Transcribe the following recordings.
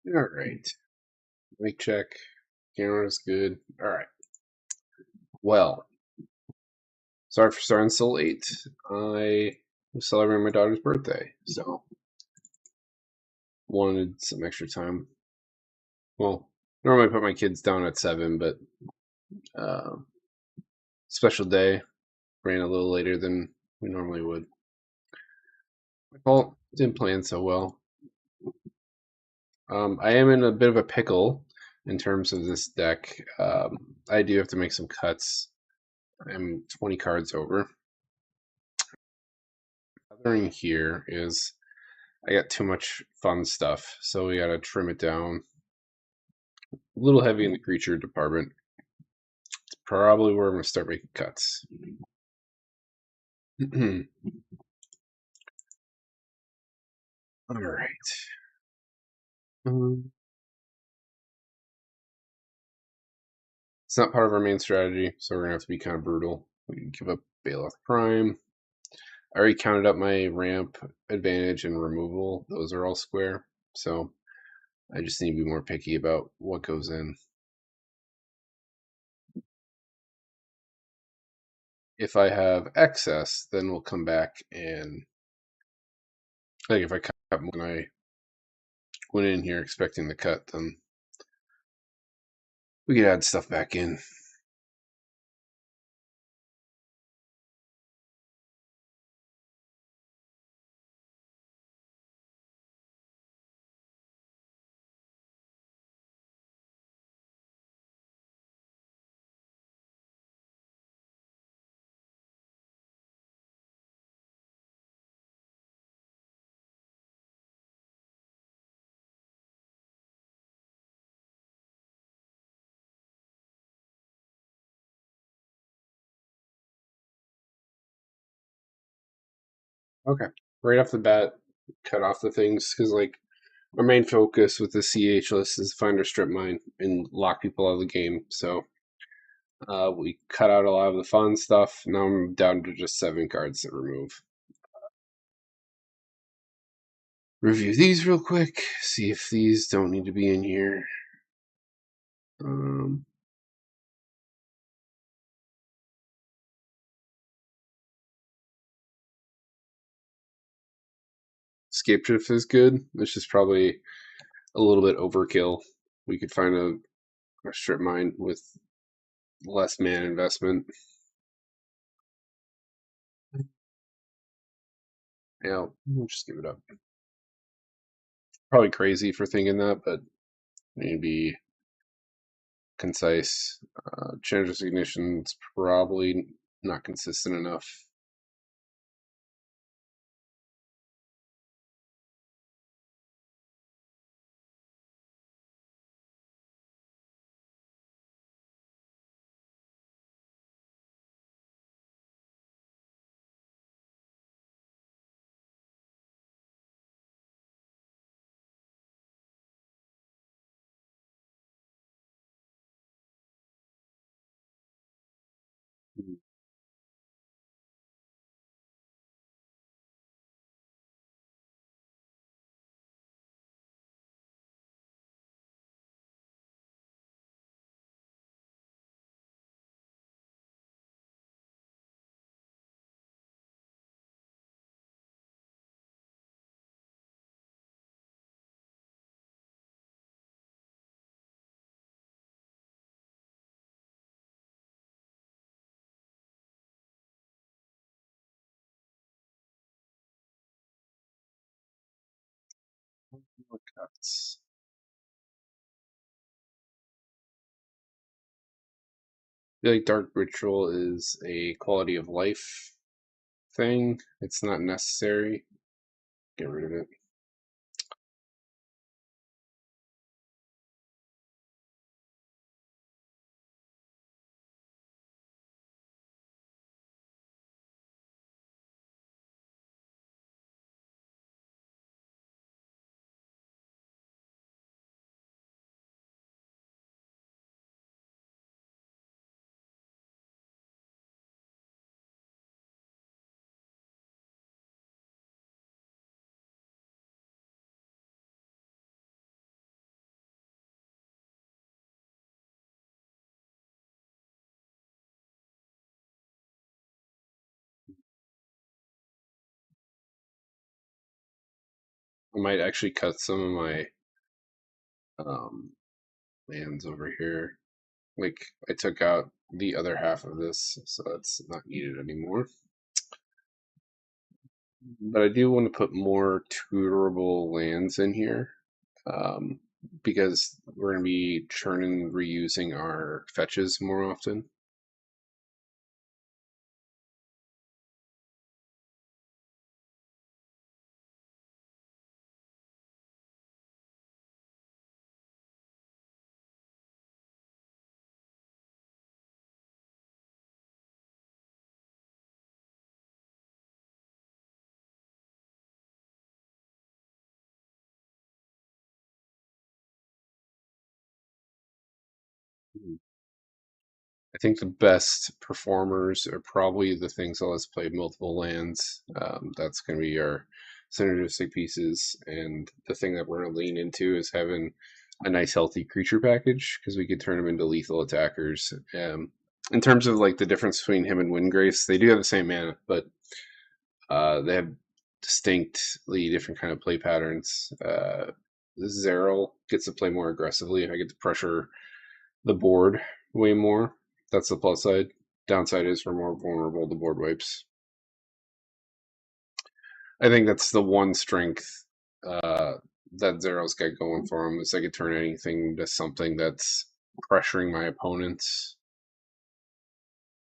All right. Mic check. Camera's good. All right. Well, sorry for starting so late. I was celebrating my daughter's birthday, so wanted some extra time. Well, normally I put my kids down at 7, but uh, special day ran a little later than we normally would. My fault. Didn't plan so well. I am in a bit of a pickle in terms of this deck. I do have to make some cuts. I'm 20 cards over. The other thing here is I got too much fun stuff, so we gotta trim it down. A little heavy in the creature department. It's probably where I'm gonna start making cuts. All right. It's not part of our main strategy, so we're gonna have to be kind of brutal. We can give up Bailoff Prime. I already counted up my ramp, advantage, and removal. Those are all square, so I just need to be more picky about what goes in. If I have excess, then we'll come back and like if I cut more than I went in here expecting the cut, then we could add stuff back in. Okay. Right off the bat, cut off the things because like our main focus with the cEDH list is find or strip mine and lock people out of the game. So we cut out a lot of the fun stuff. Now I'm down to just 7 cards to remove. Review these real quick. See if these don't need to be in here. Um, Escape Drift is good. It's just probably a little bit overkill. We could find a strip mine with less man investment. Yeah, we'll just give it up. Probably crazy for thinking that, but maybe concise. Change recognition is probably not consistent enough. I feel like Dark Ritual is a quality of life thing. It's not necessary. Get rid of it. I might actually cut some of my um, lands over here. Like I took out the other half of this, so that's not needed anymore. But I do want to put more tutorable lands in here um, because we're going to be churning and reusing our fetches more often. I think the best performers are probably the things that let's play multiple lands. That's going to be our synergistic pieces, and the thing that we're going to lean into is having a nice healthy creature package because we could turn them into lethal attackers. In terms of like the difference between him and Windgrace, they do have the same mana, but they have distinctly different kind of play patterns. Szarel gets to play more aggressively. I get to pressure the board way more. That's the plus side. Downside is we're more vulnerable to board wipes. I think that's the one strength that Szarel's got going for him is I could turn anything to something that's pressuring my opponents.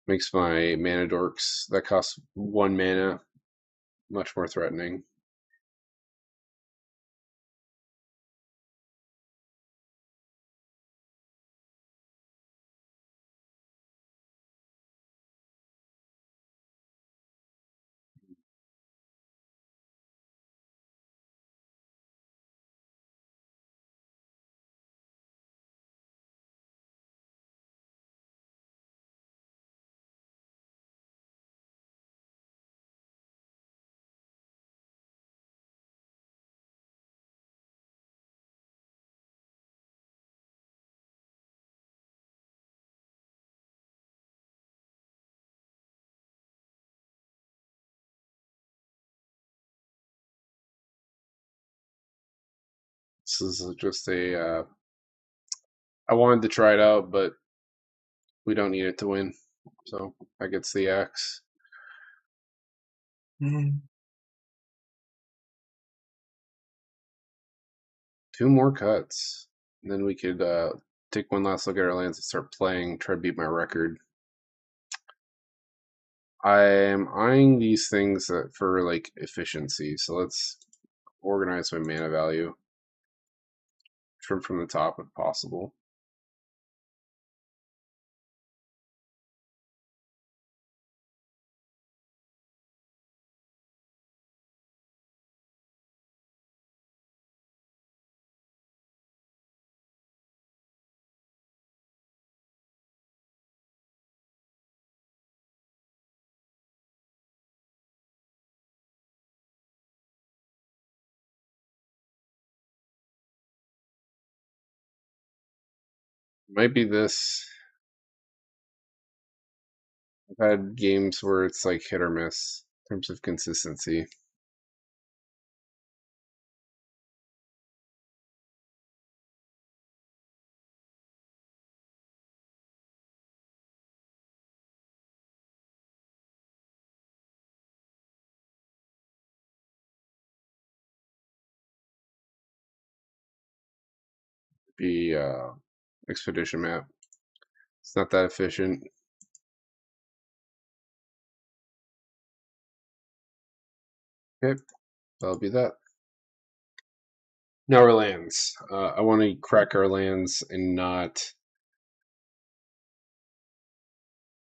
Makes my mana dorks that cost 1 mana much more threatening. This is just a. I wanted to try it out, but we don't need it to win. So I gets the axe. Mm. 2 more cuts. And then we could take one last look at our lands and start playing, try to beat my record. I am eyeing these things for like efficiency. So let's organize my mana value. Trim from the top if possible. Might be this. I've had games where it's like hit or miss in terms of consistency. Be expedition map. It's not that efficient. Okay, that'll be that. Now our lands. I want to crack our lands and not,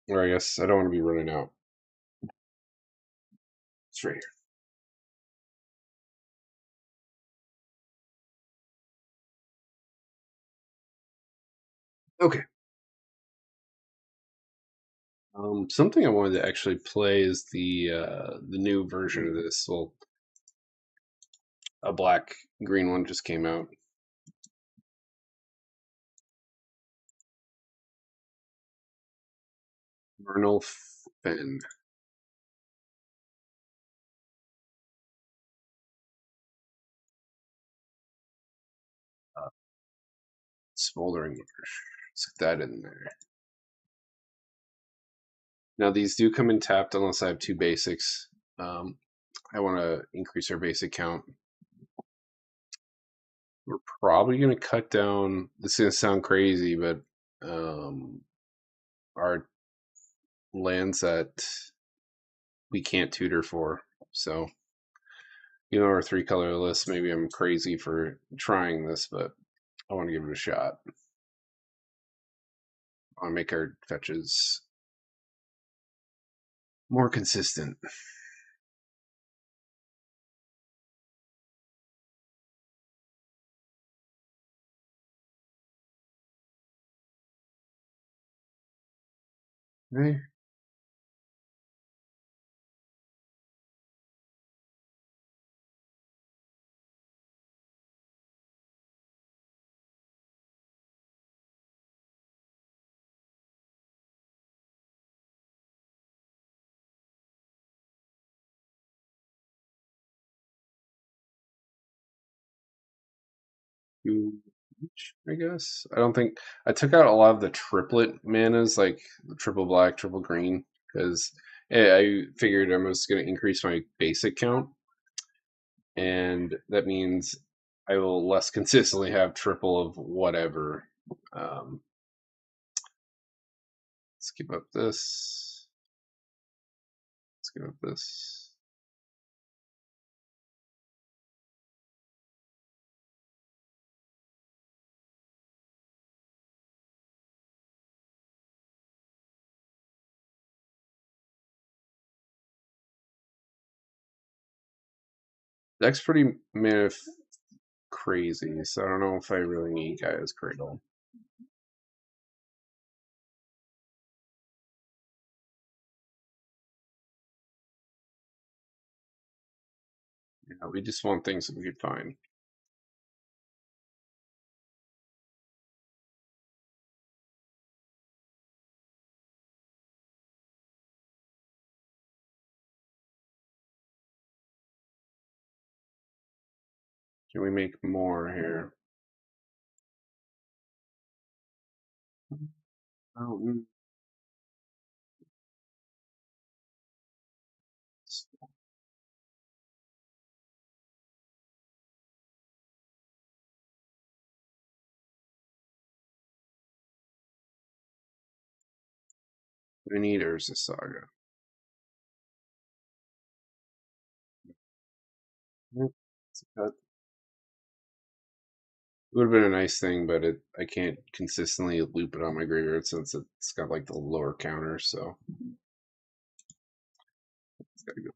or I guess I don't want to be running out. It's right here. Okay. Something I wanted to actually play is the new version of this. Well, a black green one just came out. Vernal Fen. Smoldering Marsh. Let's get that in there. Now these do come in tapped unless I have two basics. I want to increase our basic count. We're probably going to cut down. This is going to sound crazy, but our lands that we can't tutor for. So, our three color list. Maybe I'm crazy for trying this, but I want to give it a shot. I want to make our fetches more consistent. Okay. Two each, I guess. I don't think I took out a lot of the triplet manas, like the triple black, triple green, because I figured I was going to increase my basic count, and that means I will less consistently have triple of whatever. Let's give up this. Let's give up this. Deck's pretty mana crazy, so I don't know if I really need Gaia's Cradle. Yeah, we just want things that we could find. Can we make more here? Oh, we need Urza Saga. Yep, that would have been a nice thing, but I can't consistently loop it on my graveyard since it's got like the lower counter, so it's gotta go.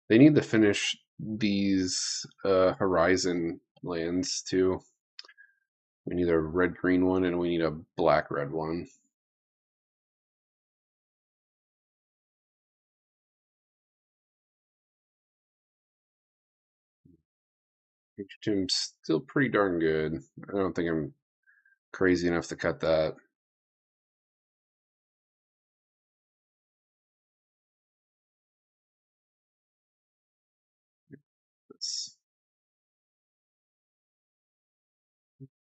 They need to finish these Horizon lands too. We need a red green one and we need a black red one. Tom's still pretty darn good. I don't think I'm crazy enough to cut that. It's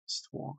just one.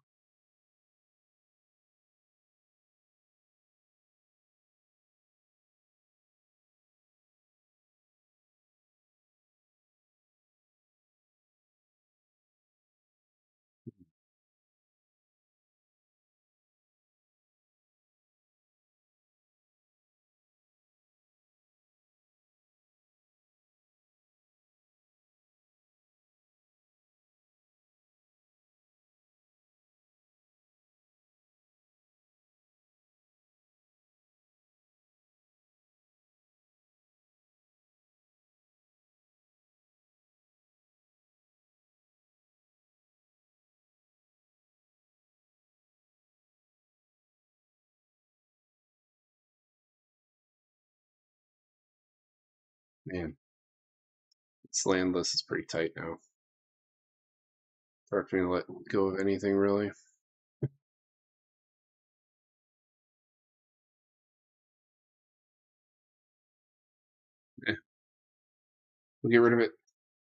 Man, this land list is pretty tight now. It's hard for me to let go of anything really. We'll get rid of it.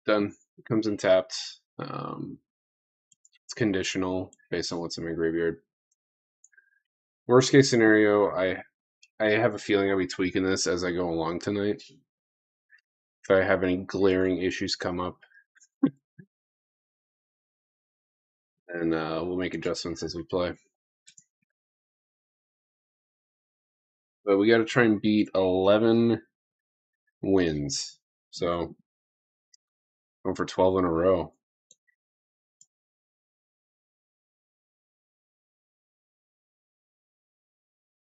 Done. It comes in tapped. It's conditional based on what's in my graveyard. Worst case scenario, I have a feeling I'll be tweaking this as I go along tonight. If I have any glaring issues come up, and we'll make adjustments as we play. But we got to try and beat 11 wins. So going for 12 in a row.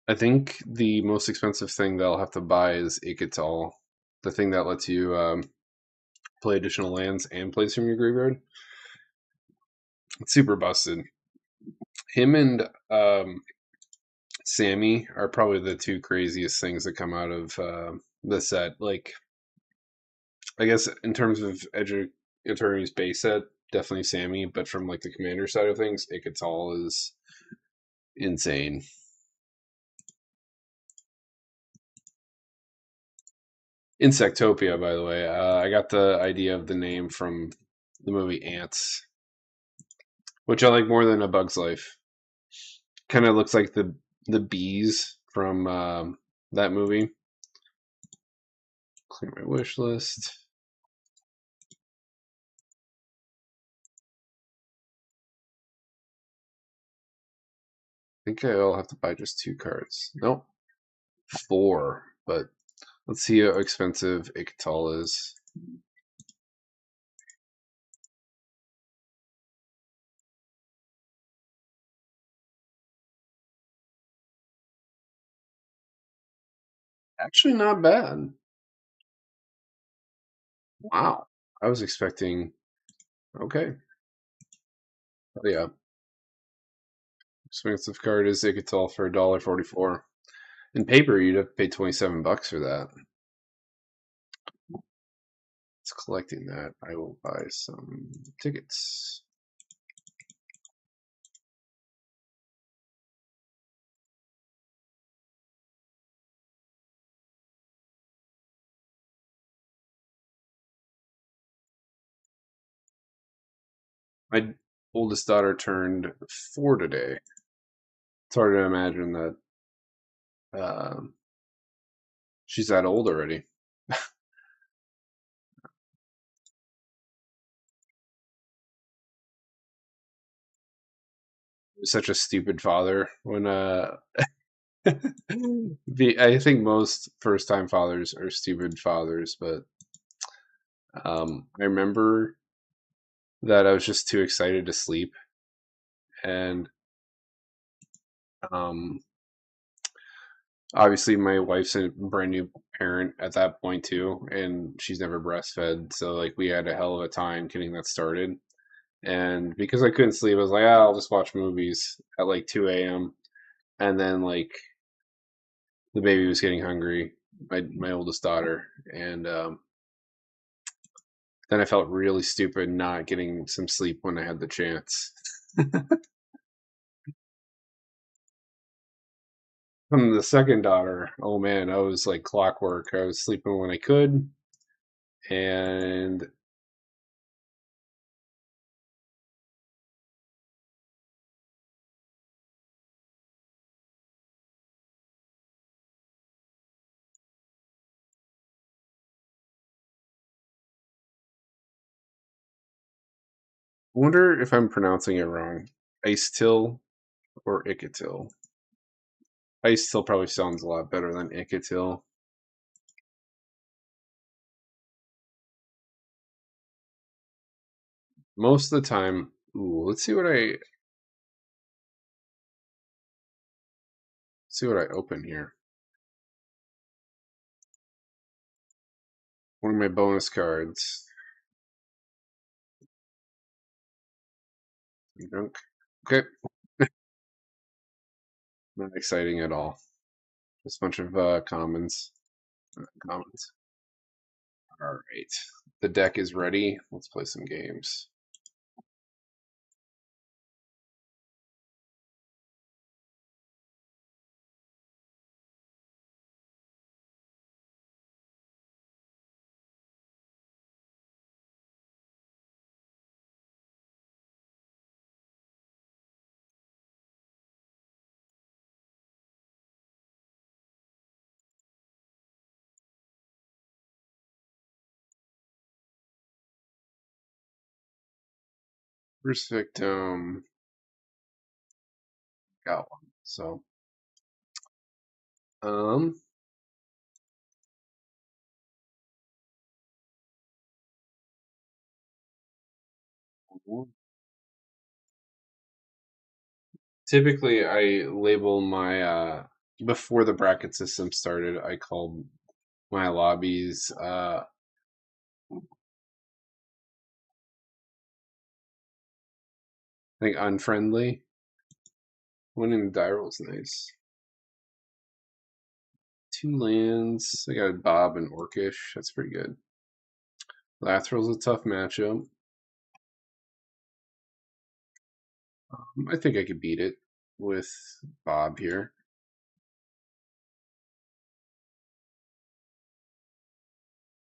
I think the most expensive thing that I'll have to buy is Iketal, the thing that lets you play additional lands and plays from your graveyard. It's super busted. Him and Sammy are probably the two craziest things that come out of the set. Like, I guess in terms of Attorney's base set, definitely Sammy, but from like the commander side of things, Iketal is insane. Insectopia, by the way. I got the idea of the name from the movie Ants, which I like more than A Bug's Life. Kind of looks like the bees from that movie. Clear my wish list. I think I'll have to buy just 2 cards. Nope, 4. But let's see how expensive Iketal is. Actually, not bad. Wow, I was expecting. Okay, oh, yeah. Expensive card is Iketal for $1.44. In paper, you'd have to pay $27 for that. It's collecting that. I will buy some tickets. My oldest daughter turned 4 today. It's hard to imagine that she's that old already. Such a stupid father when I think most first time fathers are stupid fathers, but I remember that I was just too excited to sleep, and um, obviously my wife's a brand new parent at that point too, and she's never breastfed, so like we had a hell of a time getting that started. And because I couldn't sleep, I was like, I'll just watch movies at like 2 a.m. And then like the baby was getting hungry, my oldest daughter, and then I felt really stupid not getting some sleep when I had the chance. From the second daughter, oh man, I was like clockwork. I was sleeping when I could, and I wonder if I'm pronouncing it wrong. Ice Till or Iketil? Ice Till probably sounds a lot better than Iketil. Most of the time, ooh, let's see what I open here. One of my bonus cards. Junk. Okay, not exciting at all. Just a bunch of commons. Commons. All right, the deck is ready. Let's play some games. First victim got one. So, um, typically I label my before the bracket system started. I called my lobbies I think unfriendly. Winning the die roll is nice. 2 lands. I got Bob and Orcish. That's pretty good. Lathrill's a tough matchup. I think I could beat it with Bob here.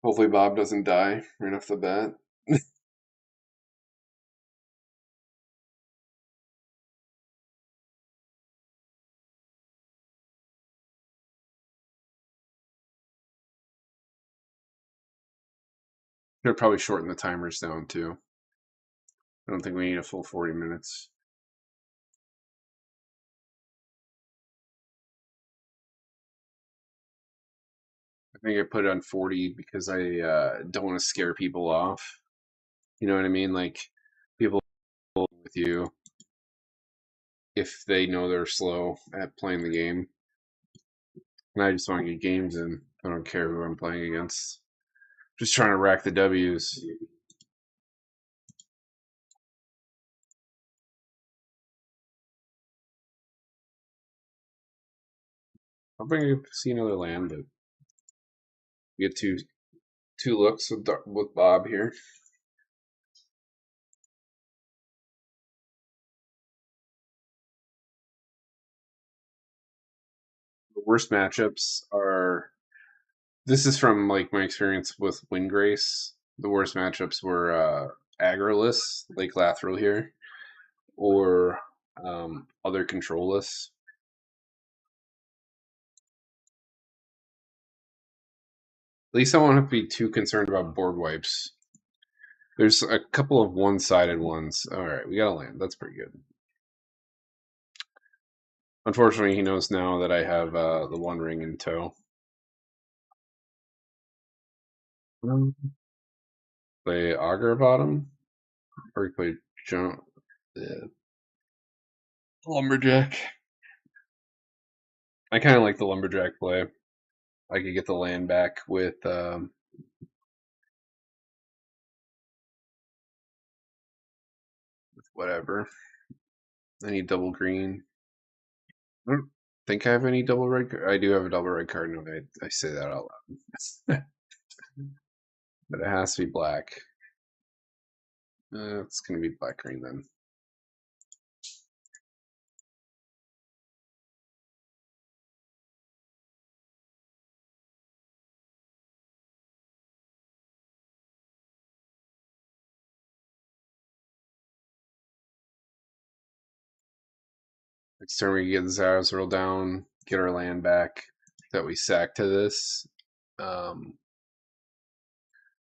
Hopefully Bob doesn't die right off the bat. Should probably shorten the timers down too. I don't think we need a full 40 minutes. I think I put it on 40 because I don't want to scare people off. You know what I mean? Like people with you if they know they're slow at playing the game. And I just want to get games in. I don't care who I'm playing against. Just trying to rack the W's. I'll bring you see another land, but we get two looks with Bob here. The worst matchups are. This is from like my experience with Windgrace. The worst matchups were Agroless, like Lathril here, or other controlless. At least I won't have to be too concerned about board wipes. There's a couple of one-sided ones. All right, we got a land. That's pretty good. Unfortunately, he knows now that I have the One Ring in tow. Play Augur Bottom, or we play Jump. Lumberjack. I kind of like the Lumberjack play. I could get the land back with whatever. I need double green. I don't think I have any double red. I do have a double red card. No, I say that out loud. But it has to be black. It's gonna be black green then. Next turn we get the Zarazil down, get our land back that we sack to this. Um,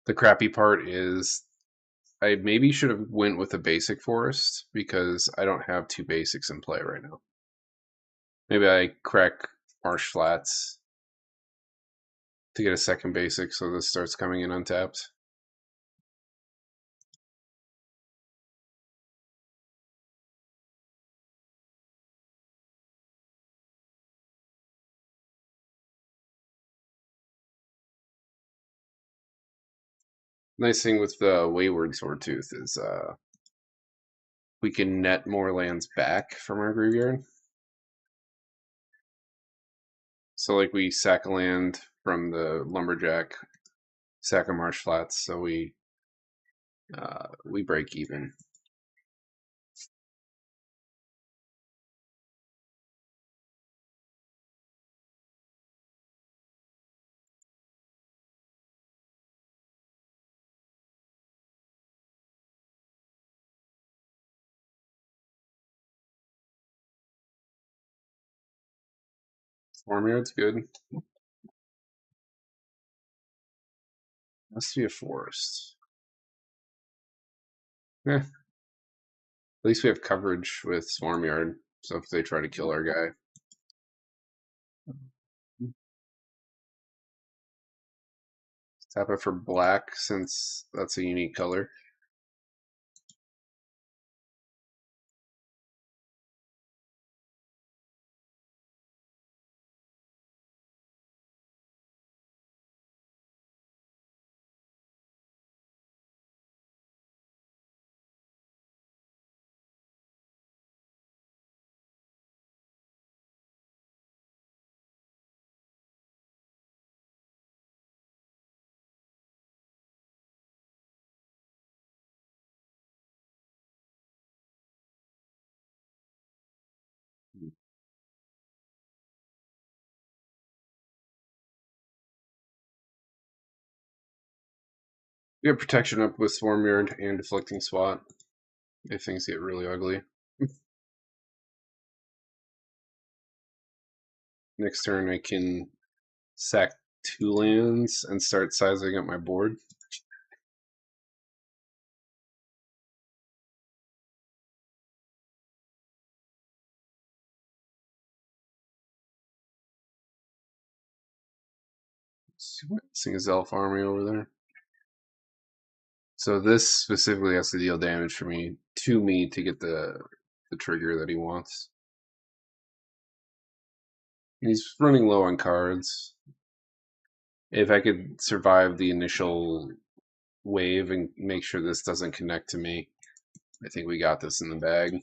the crappy part is I maybe should have went with a basic forest because I don't have two basics in play right now. Maybe I crack Marsh Flats to get a second basic so this starts coming in untapped. Nice thing with the Wayward Swordtooth is we can net more lands back from our graveyard. So like we sack a land from the Lumberjack, sack a Marsh Flats, so we break even. Farmyard's good. Has to be a forest. Eh, At least we have coverage with Swarm Yard, so if they try to kill our guy. Tap it for black, since that's a unique color. We have protection up with Swarm Yard and Deflecting SWAT if things get really ugly. Next turn I can sack 2 lands and start sizing up my board. Sing a Zelf army over there. So this specifically has to deal damage for me to get the trigger that he wants. He's running low on cards. If I could survive the initial wave and make sure this doesn't connect to me, I think we got this in the bag.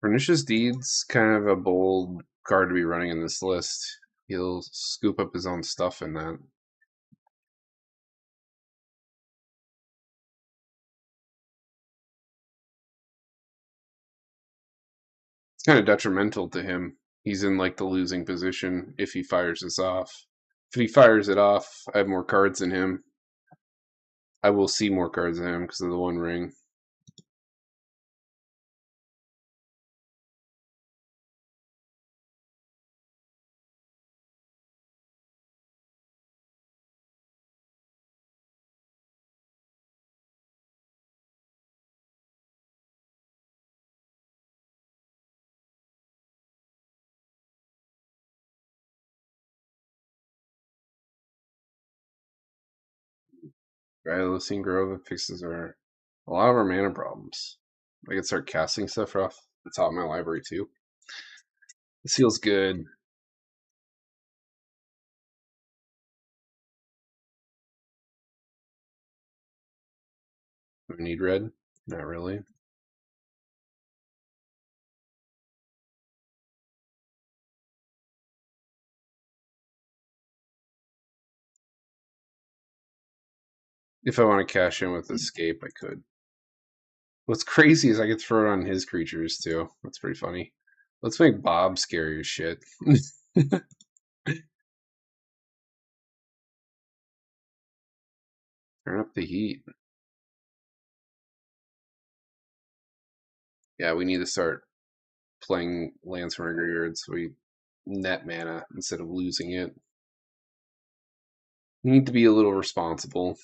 Pernicious Deed's kind of a bold card to be running in this list. He'll scoop up his own stuff in that. It's kind of detrimental to him. He's in like the losing position if he fires this off. If he fires it off, I have more cards than him. I will see more cards than him because of the One Ring. Rylosine Grove fixes a lot of our mana problems. I can start casting stuff off the top of my library too. This feels good. Do I need red? Not really. If I want to cash in with Escape, I could. What's crazy is I could throw it on his creatures too. That's pretty funny. Let's make Bob scary as shit. Turn up the heat. Yeah, we need to start playing lands from our graveyard so we net mana instead of losing it. We need to be a little responsible.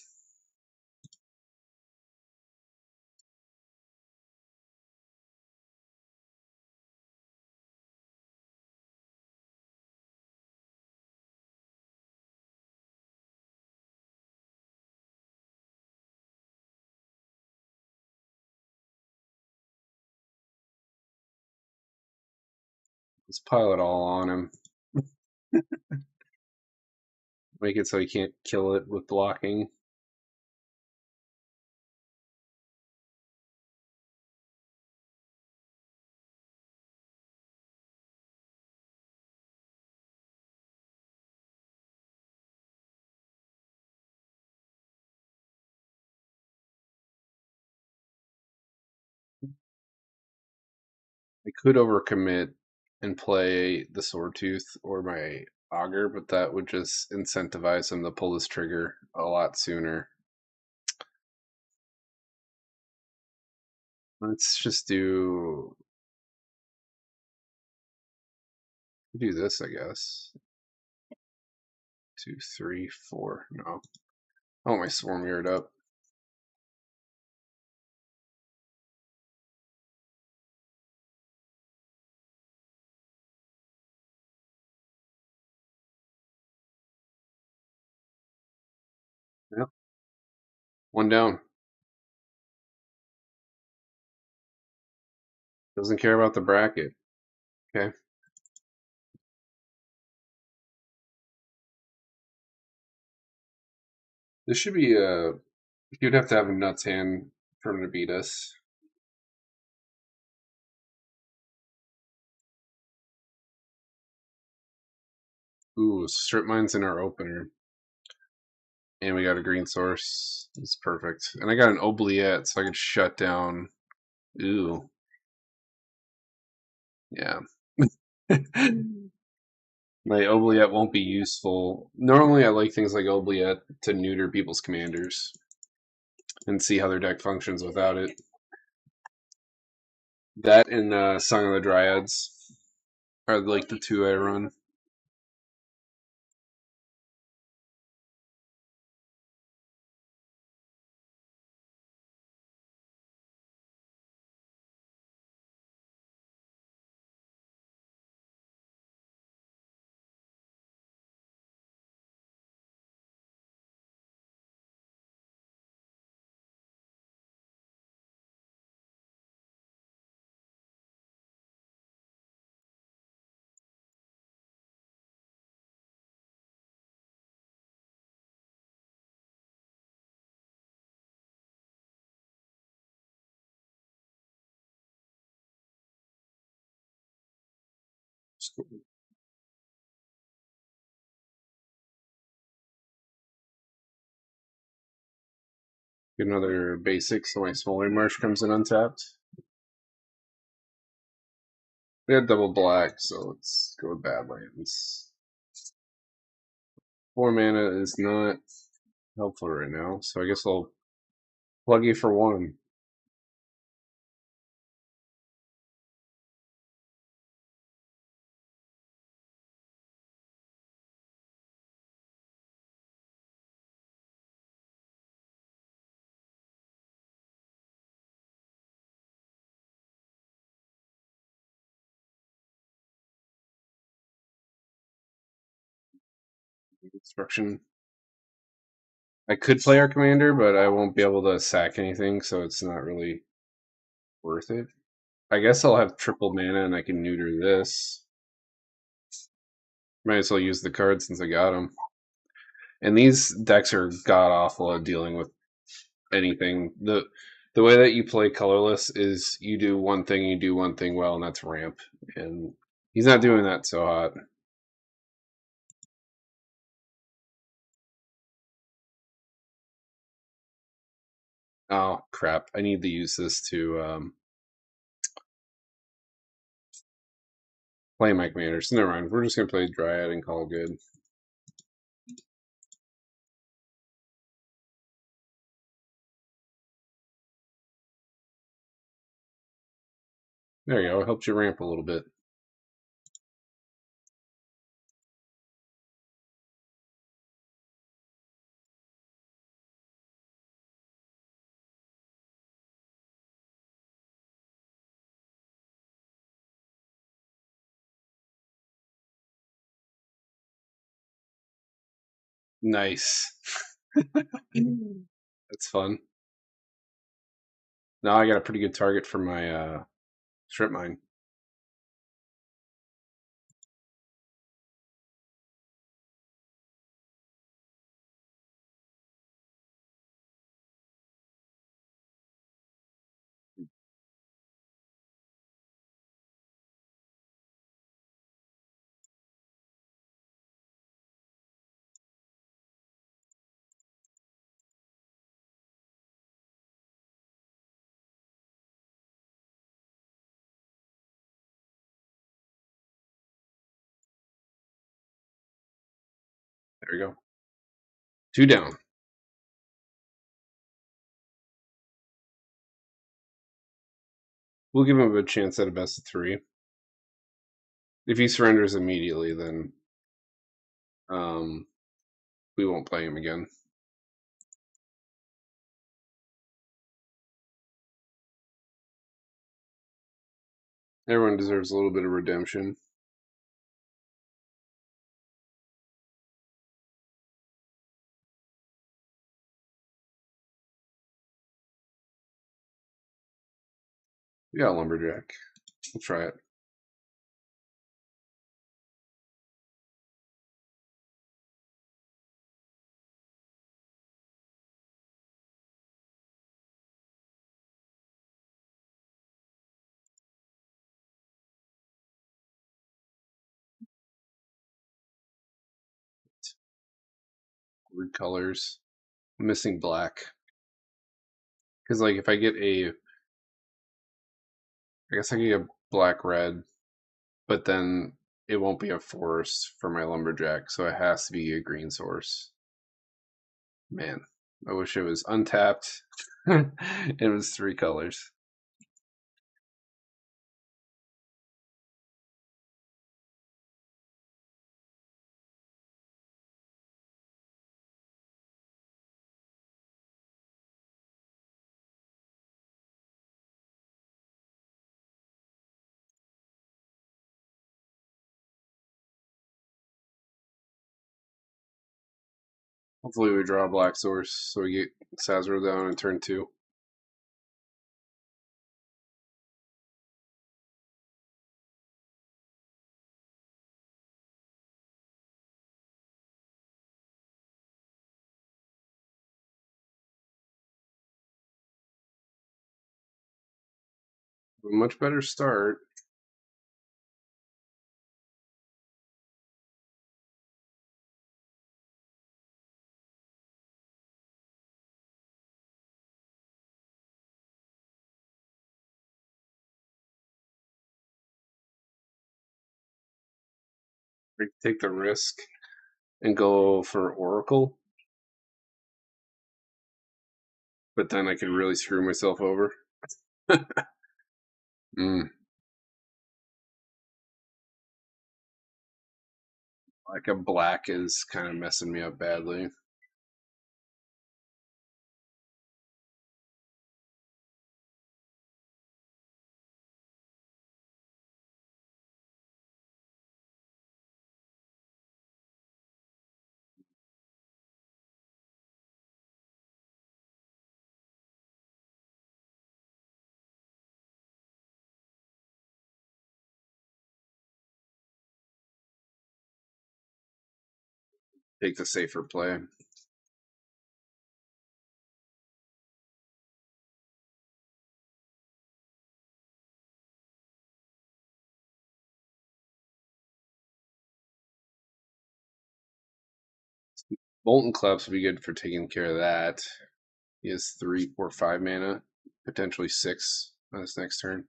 Let's pile it all on him. Make it so he can't kill it with blocking. I could overcommit and play the Swordtooth or my Augur, but that would just incentivize him to pull this trigger a lot sooner. Let's just do this, I guess. 2, 3, 4. No. I want my swarm yard up. Yep. One down. Doesn't care about the bracket. Okay. This should be you'd have to have a nuts hand for him to beat us. Ooh, strip mines in our opener. And we got a green source. It's perfect. And I got an oubliette, so I could shut down. Ooh. Yeah. My oubliette won't be useful. Normally, I like things like oubliette to neuter people's commanders and see how their deck functions without it. That and Song of the Dryads are like the two I run. Get another basic, so my Smoldering Marsh comes in untapped. We had double black, so let's go with Badlands. 4 mana is not helpful right now, so I guess I'll plug you for 1. Destruction. I could play our commander, but I won't be able to sack anything, so it's not really worth it. I guess I'll have triple mana and I can neuter this. Might as well use the card since I got them. And these decks are god awful at dealing with anything. The way that you play colorless is you do one thing, you do one thing well, and that's ramp. And he's not doing that so hot. Oh crap! I need to use this to play my commanders. Never mind. We're just gonna play Dryad and call it good. There you go. It helped you ramp a little bit. Nice. That's fun. Now I got a pretty good target for my strip mine. There we go. 2 down. We'll give him a chance at a best of 3. If he surrenders immediately, then um, we won't play him again. Everyone deserves a little bit of redemption. We got a lumberjack. We'll try it. Weird colors. I'm missing black. Because, like, if I get I guess I can get black red, but then it won't be a forest for my lumberjack, so it has to be a green source. Man, I wish it was untapped. It was 3 colors. Hopefully we draw a black source so we get Szarel down in turn 2. A much better start. I take the risk and go for Oracle, but then I could really screw myself over. Mm, like a black is kind of messing me up badly. Take the safer play. Bolton Clubs would be good for taking care of that. He has 3, 4, 5 mana, potentially 6 on his next turn.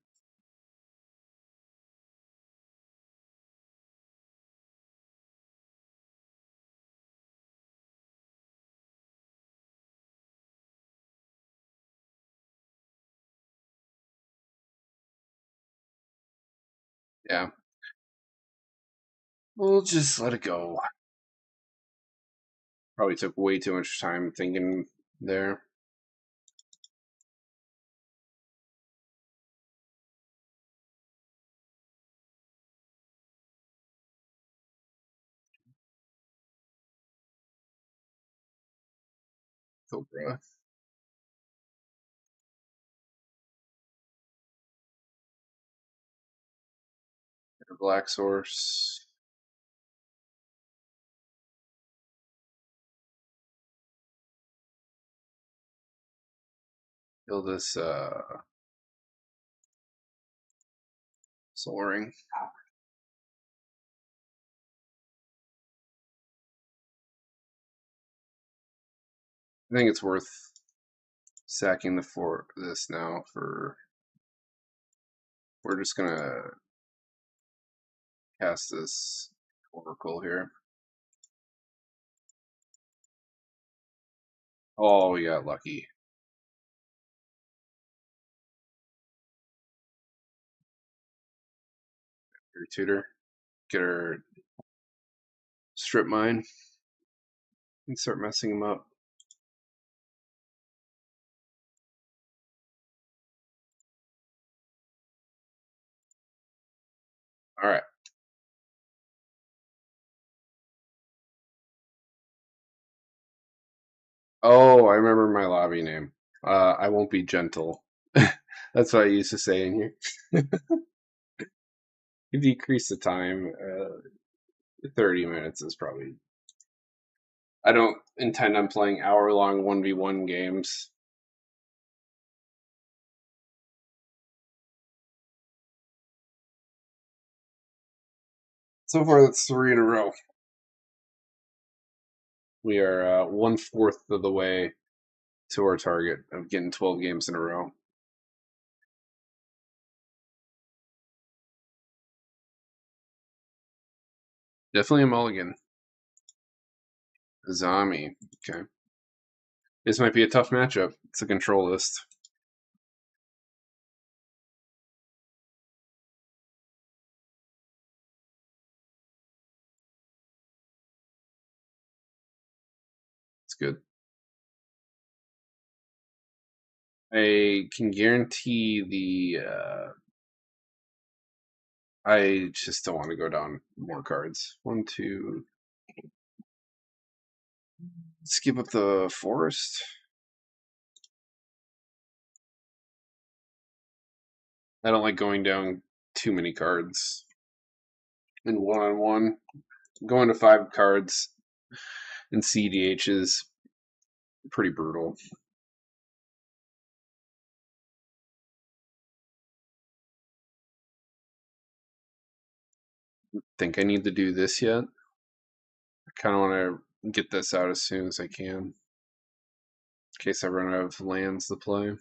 Yeah, we'll just let it go. Probably took way too much time thinking there. Cobra. Black source. Kill this Soul Ring. I think it's worth sacking the for this now for we're just gonna cast this Oracle here. Oh, we got lucky. Your tutor. Get her strip mine and start messing them up. All right. Oh, I remember my lobby name. I won't be gentle. That's what I used to say in here. You decrease the time. 30 minutes is probably. I don't intend on playing hour-long 1v1 games. So far, that's 3 in a row. We are 1/4 of the way to our target of getting 12 games in a row. Definitely a mulligan. Zami. Okay. This might be a tough matchup. It's a control list. It's good. I can guarantee the. I just don't want to go down more cards. 1, 2. Skip up the forest. I don't like going down too many cards in one-on-one. Going to 5 cards in cEDH is pretty brutal. Think I need to do this yet? I kind of want to get this out as soon as I can, in case I run out of lands to play.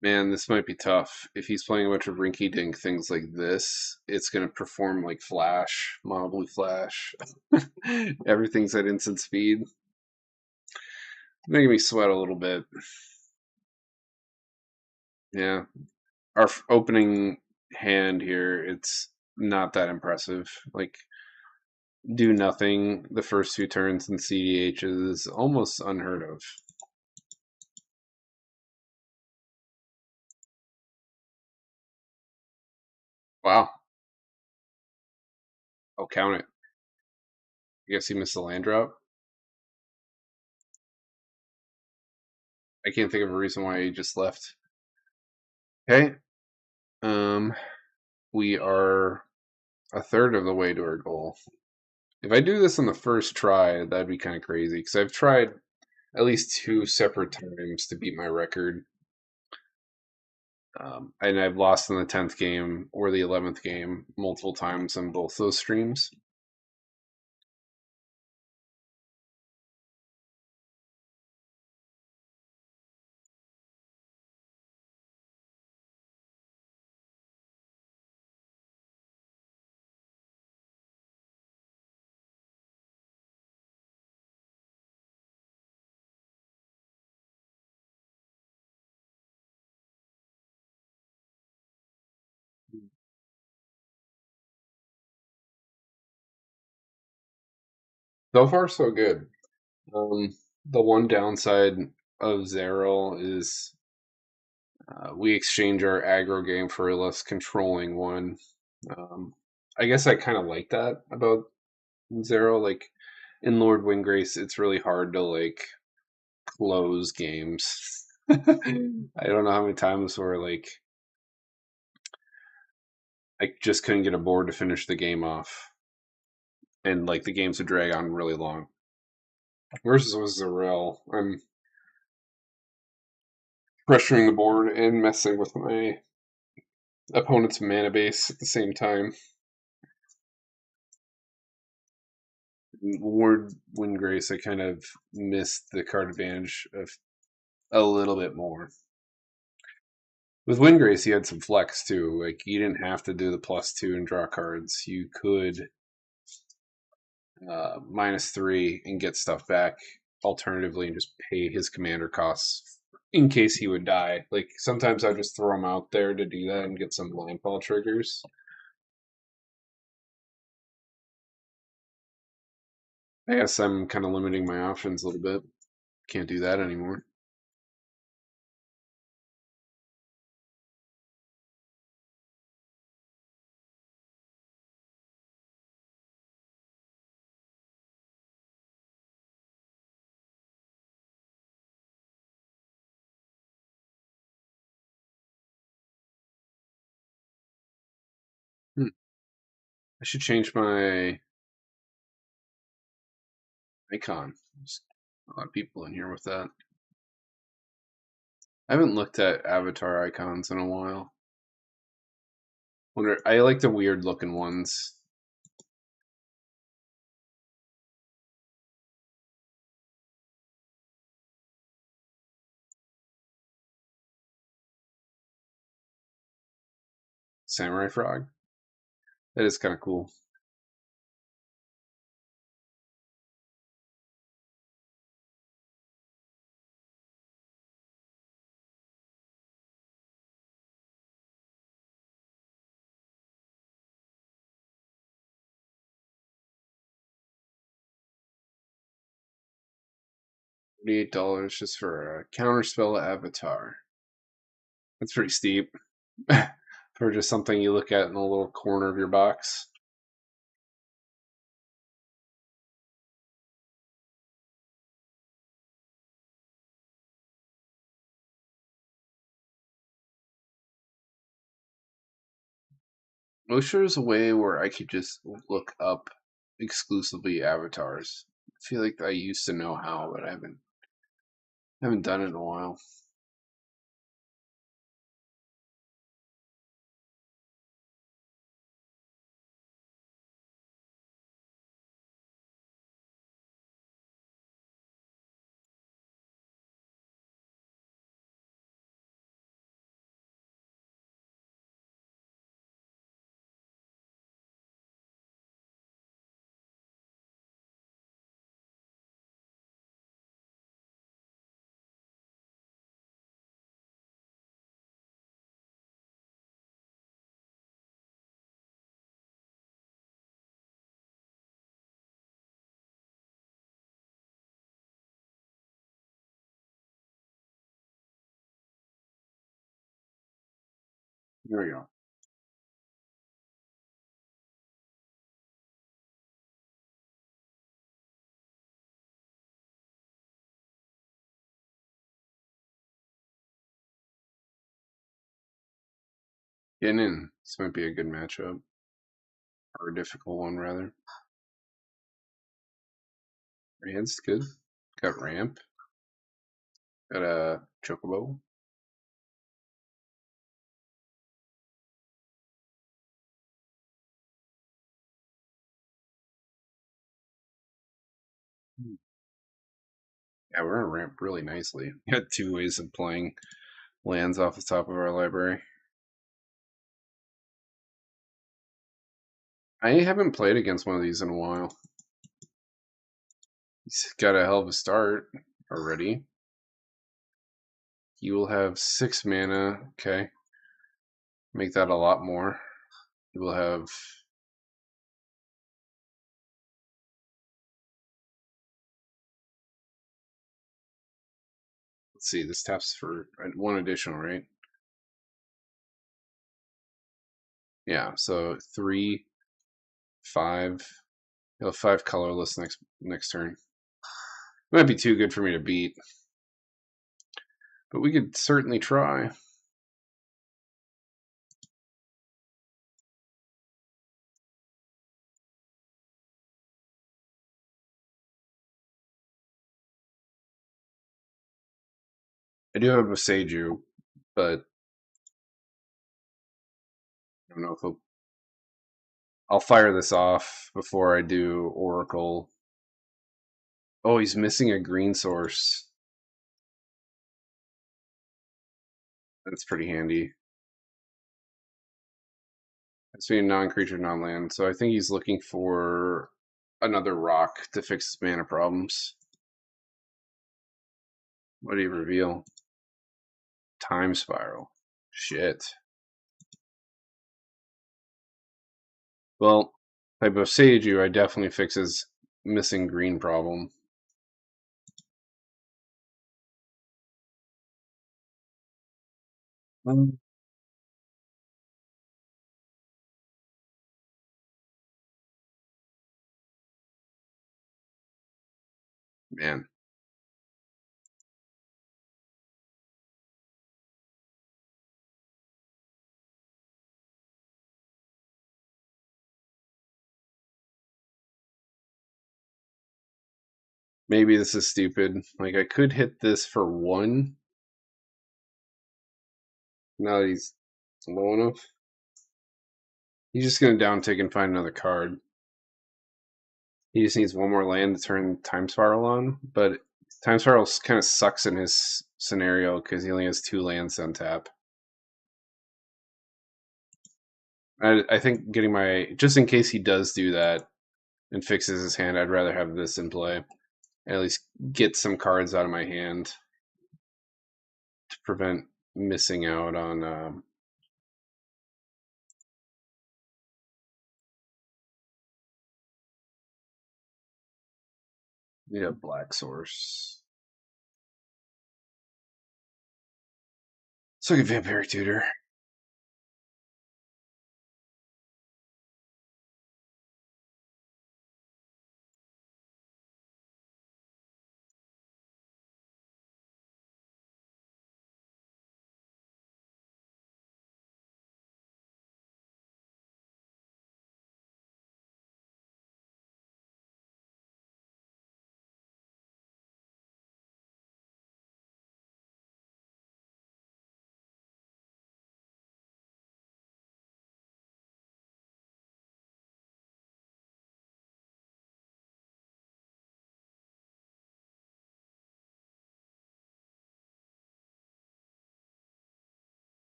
Man, this might be tough. If he's playing a bunch of rinky-dink things like this, it's going to perform like Flash, Mono Blue Flash. Everything's at instant speed. Making me sweat a little bit. Yeah. Our opening hand here, it's not that impressive. Like, do nothing the first 2 turns in cEDH is almost unheard of. Wow. I'll count it. I guess he missed the land drop. I can't think of a reason why he just left. Okay. Um, we are a third of the way to our goal. If I do this on the first try, that'd be kind of crazy because I've tried at least 2 separate times to beat my record. And I've lost in the 10th game or the 11th game multiple times on both those streams. So far, so good. The one downside of Szarel is we exchange our aggro game for a less controlling one. Um, I guess I kind of like that about Szarel. Like in Lord Windgrace, it's really hard to like close games. I don't know how many times where like I just couldn't get a board to finish the game off, and like the games would drag on really long. Versus with Szarel, I'm pressuring the board and messing with my opponent's mana base at the same time. Ward Windgrace, I kind of missed the card advantage of a little bit more. With Windgrace, you had some flex too. Like you didn't have to do the +2 and draw cards. You could -3 and get stuff back. Alternatively, and just pay his commander costs in case he would die. Like sometimes I just throw him out there to do that and get some landfall triggers. I guess I'm kind of limiting my options a little bit. Can't do that anymore. Hmm. I should change my icon. There's a lot of people in here with that. I haven't looked at avatar icons in a while. I like the weird looking ones. Samurai frog. That is kind of cool. $48 just for a counterspell avatar. That's pretty steep for just something you look at in the little corner of your box. I wish there was a way where I could just look up exclusively avatars. I feel like I used to know how, but I haven't done it in a while. There we go. Getting in. This might be a good matchup, or a difficult one rather. Rand's good. Got ramp. Got a chocobo. Yeah, we're gonna ramp really nicely. We got two ways of playing lands off the top of our library. I haven't played against one of these in a while. He's got a hell of a start already. He will have 6 mana. Okay. Make that a lot more. He will have. Let's see, this taps for one additional, right? Yeah, so 3, 5. He'll have 5 colorless next turn. Might be too good for me to beat, but we could certainly try. I do have a Seiju, but I don't know if I'll fire this off before I do Oracle. Oh, he's missing a green source. That's pretty handy. It's being non-creature, non-land. So I think he's looking for another rock to fix his mana problems. What did he reveal? Time Spiral. Shit. Well, type of Seiju, I definitely fix his missing green problem. Um, Man, maybe this is stupid. Like, I could hit this for one. Now that he's low enough. He's just going to downtick and find another card. He just needs one more land to turn Time Spiral on. But Time Spiral kind of sucks in his scenario because he only has 2 lands on tap. I think getting my, just in case he does do that and fixes his hand, I'd rather have this in play. At least get some cards out of my hand to prevent missing out on. Yeah, black source. So get Vampire Tutor.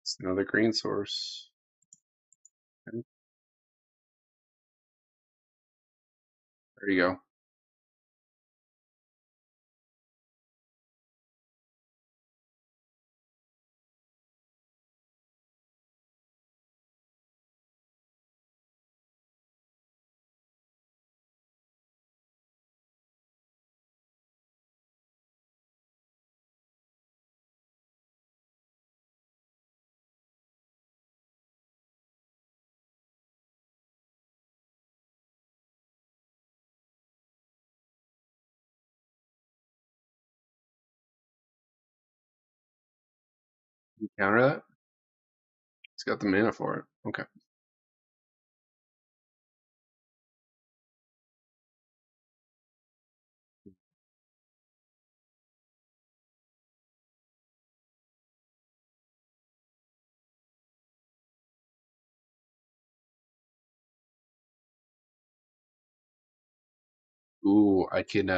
It's another green source. Okay, there you go. You counter that? It's got the mana for it. Okay. Ooh, I can.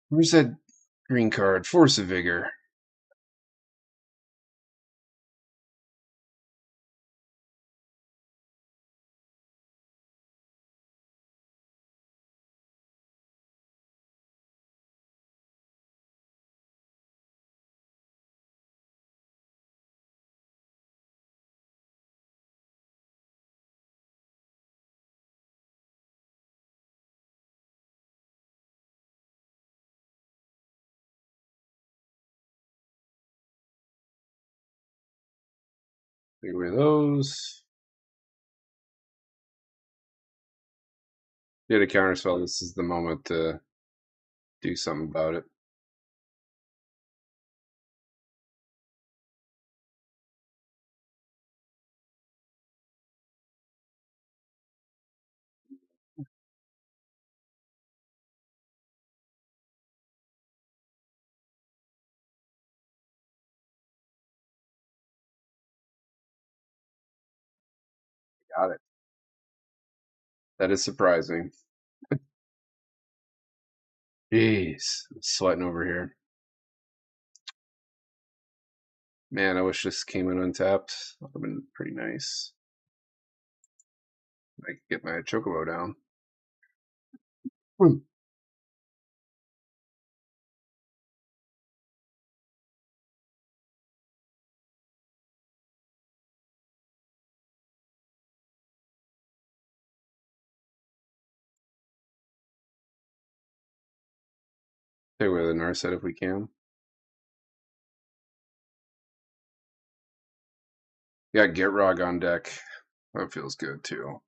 Where's that green card? Force of Vigor. Take away those. Get a counterspell. This is the moment to do something about it. Got it. That is surprising. Jeez, I'm sweating over here. Man, I wish this came in untapped. That would have been pretty nice. I could get my chocobo down. Take away the Narset if we can. Yeah, get Rog on deck. That feels good too.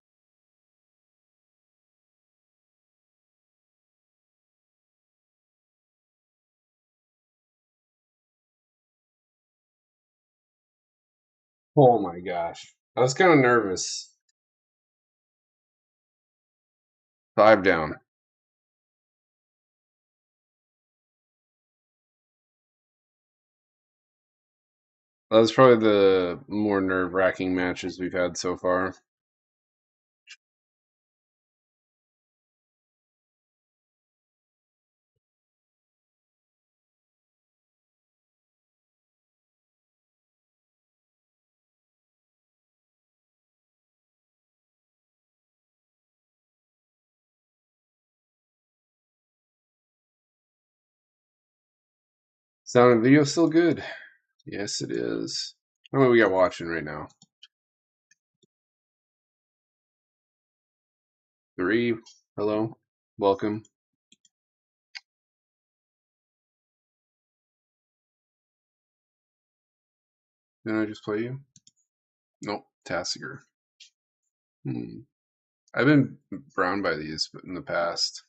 Oh my gosh. I was kind of nervous. 5 down. That was probably the more nerve-wracking matches we've had so far. Sound and video still good? Yes, it is. How many we got watching right now? 3. Hello. Welcome. Didn't I just play you? Nope. Tassiger. I've been browned by these in the past.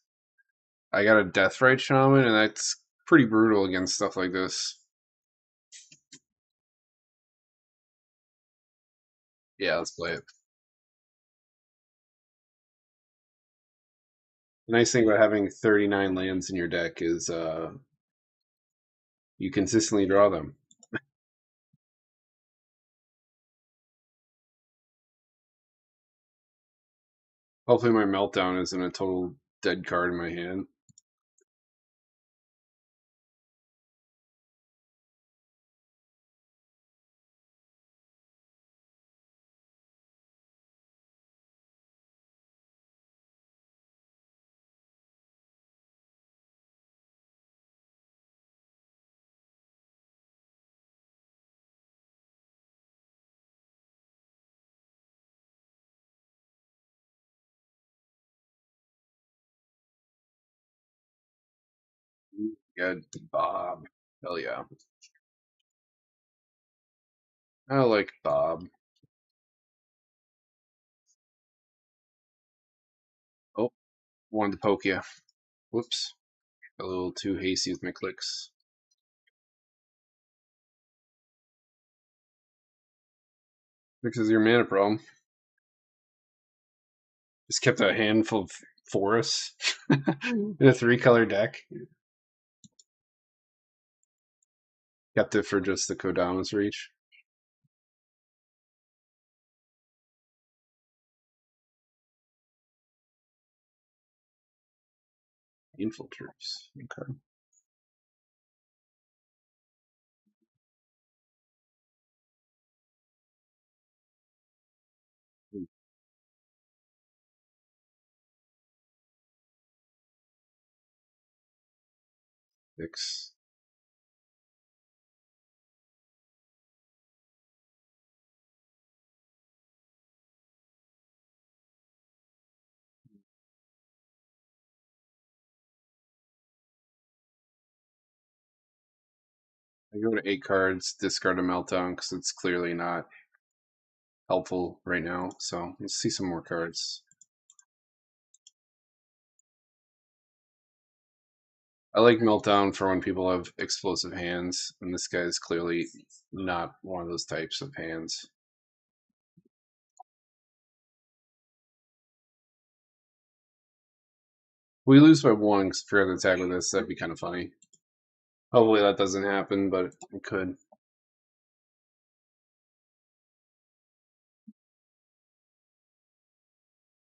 I got a Deathrite Shaman, and that's pretty brutal against stuff like this. Yeah, let's play it. The nice thing about having 39 lands in your deck is you consistently draw them. Hopefully my Meltdown isn't a total dead card in my hand. Good, Bob. Hell yeah. I like Bob. Oh, wanted to poke you. Whoops. A little too hasty with my clicks. Because of your mana problem. Just kept a handful of forests in a 3-color deck. Kept it for just the Kodamas reach. Infiltrators. Okay. Six. I go to 8 cards, discard a Meltdown because it's clearly not helpful right now. So let's see some more cards. I like Meltdown for when people have explosive hands, and this guy is clearly not one of those types of hands. If we lose by 1 for the attack with this, that'd be kind of funny. Hopefully that doesn't happen, but it could.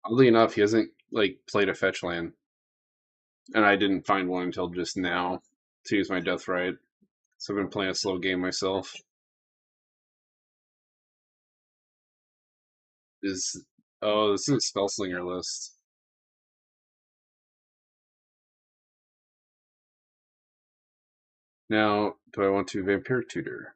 Oddly enough, he hasn't like played a fetch land, and I didn't find one until just now to use my death right. So I've been playing a slow game myself. Is oh, this is a Spellslinger list. Now, do I want to Vampiric Tutor?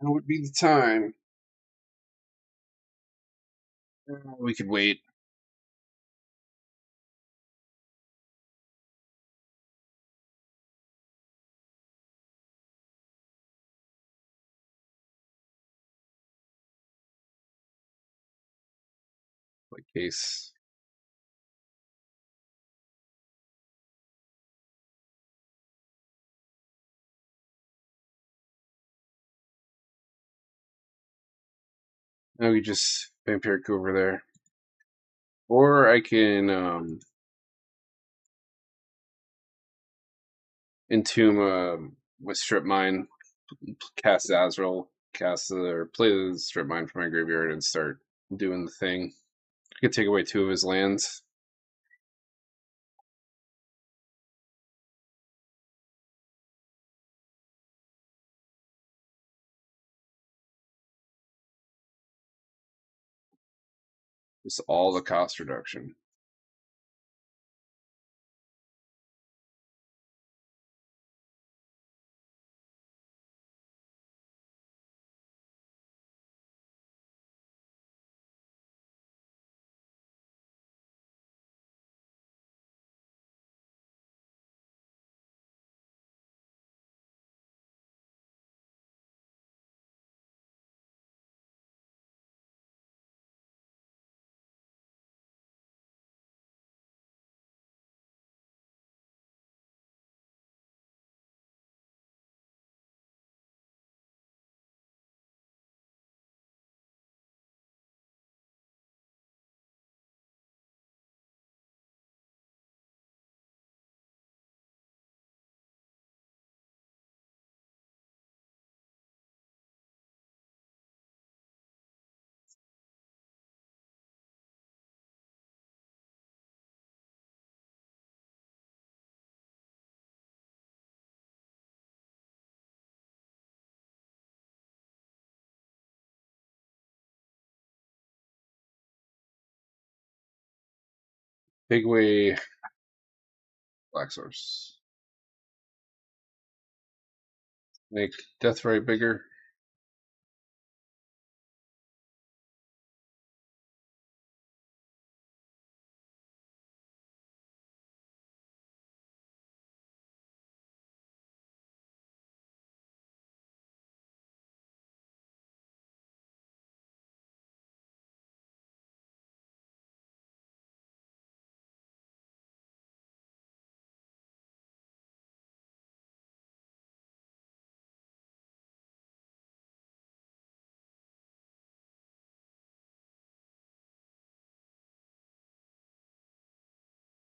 Now would be the time. We could wait. Like case. Now we just Vampiric over there. Or I can Entomb with Strip Mine, cast Azrael, cast or play the Strip Mine from my graveyard and start doing the thing. I could take away 2 of his lands. Just all the cost reduction. Take away Black Source. Make Deathrite bigger.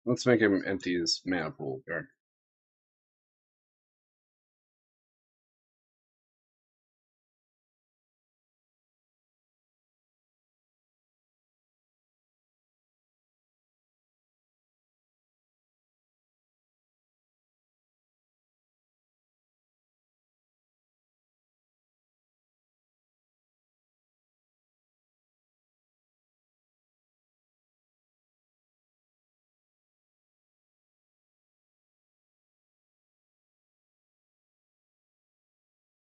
Let's make him empty his mana pool. There.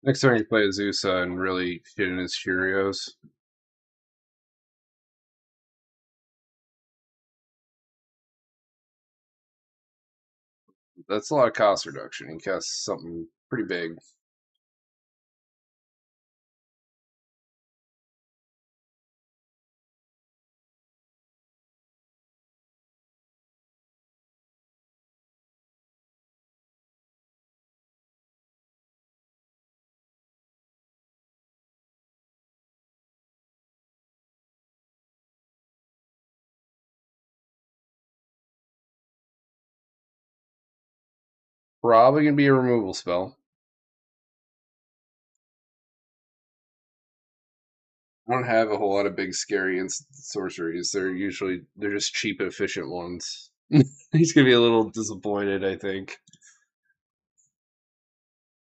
Next time you play Azusa and really shit in his Cheerios. That's a lot of cost reduction. He casts something pretty big. Probably gonna be a removal spell. I don't have a whole lot of big scary sorceries. They're just cheap, efficient ones. He's gonna be a little disappointed, I think.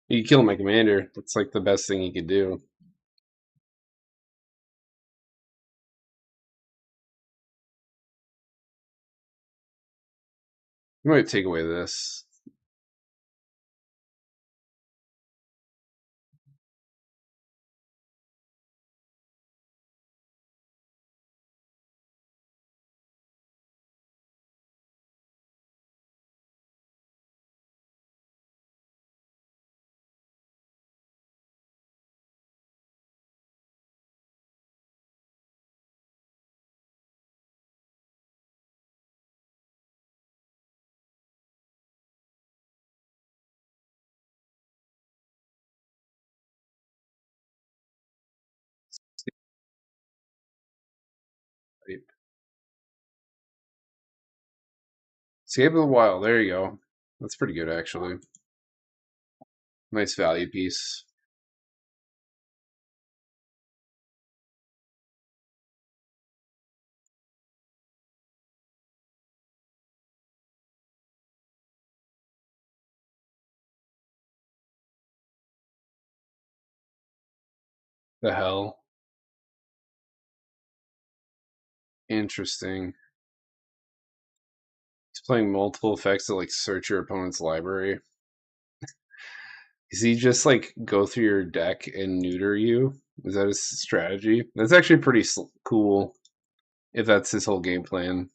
You kill my commander. That's like the best thing he could do. You might take away this. Escape of the Wild. There you go. That's pretty good, actually. Nice value piece. The hell. Interesting. He's playing multiple effects to like search your opponent's library. Does he just like go through your deck and neuter you? Is that his strategy? That's actually pretty cool if that's his whole game plan.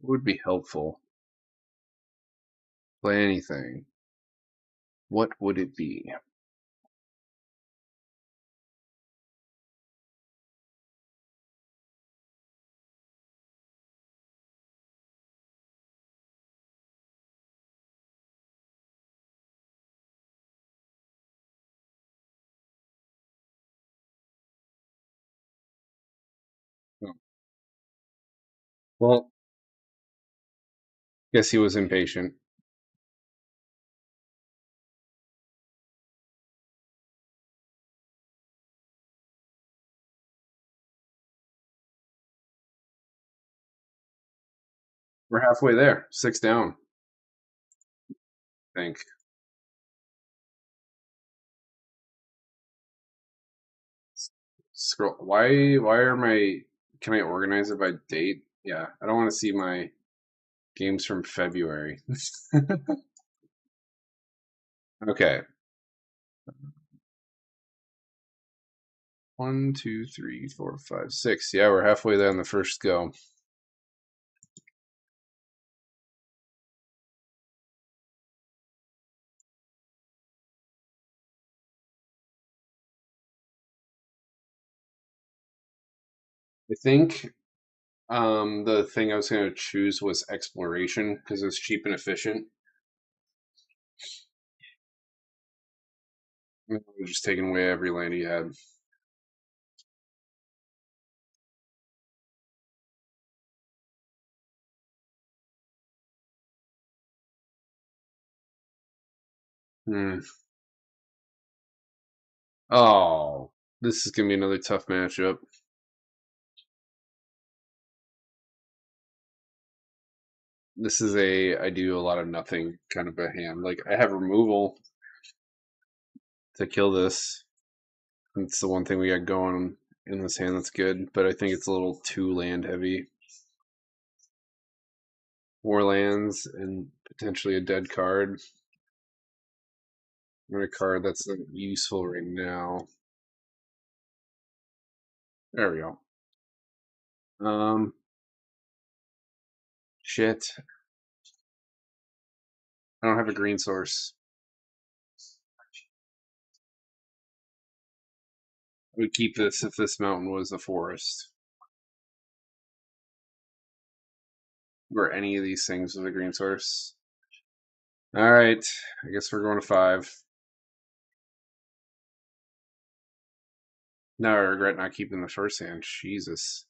Would be helpful. Play anything. What would it be? Oh, well, guess he was impatient. We're halfway there. 6 down, I think. Scroll. Why are my can I organize it by date? Yeah, I don't want to see my games from February. Okay. 1, 2, 3, 4, 5, 6. Yeah, we're halfway there on the first go. I think the thing I was going to choose was exploration because it's cheap and efficient. We're just taking away every land he had. Hmm. Oh, this is going to be another tough matchup. This is I do a lot of nothing kind of a hand. Like I have removal to kill this. It's the one thing we got going in this hand that's good, but I think it's a little too land heavy. More lands and potentially a dead card. And a card that's not useful right now. There we go. Shit. I don't have a green source. I would keep this if this mountain was a forest. Or any of these things with a green source. Alright. I guess we're going to 5. Now I regret not keeping the first hand. Jesus.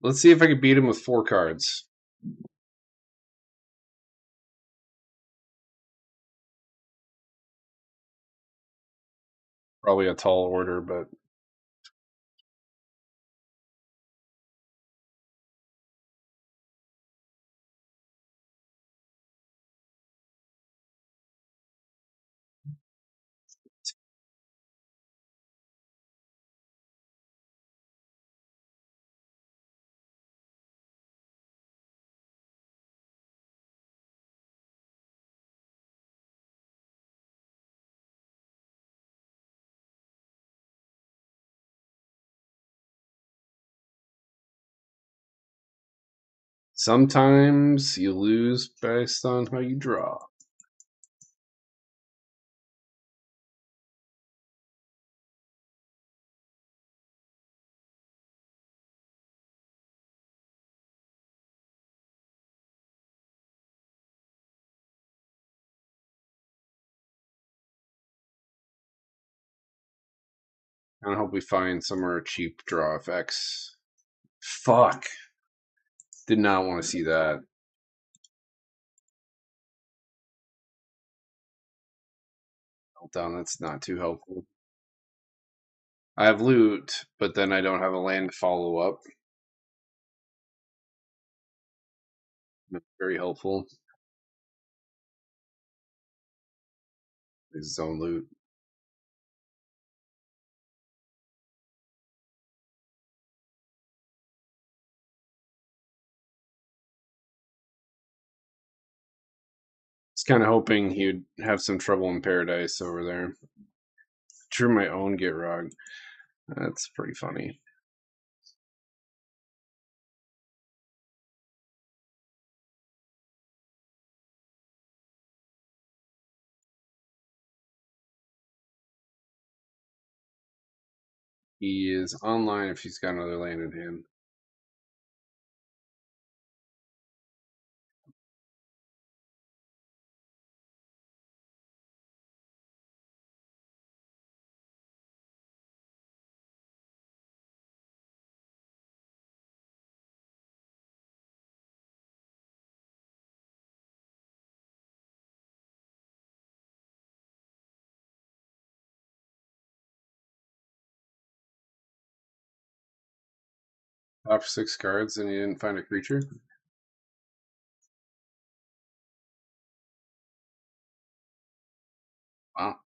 Let's see if I can beat him with 4 cards. Probably a tall order, but sometimes you lose based on how you draw. I hope we find somewhere cheap draw effects. Fuck. Did not want to see that. Meltdown, that's not too helpful. I have loot, but then I don't have a land to follow up. Very helpful. His own loot. Was kind of hoping he'd have some trouble in paradise over there. Drew my own Get Rog. That's pretty funny. He is online if he's got another land in hand. Top 6 cards and he didn't find a creature? Wow.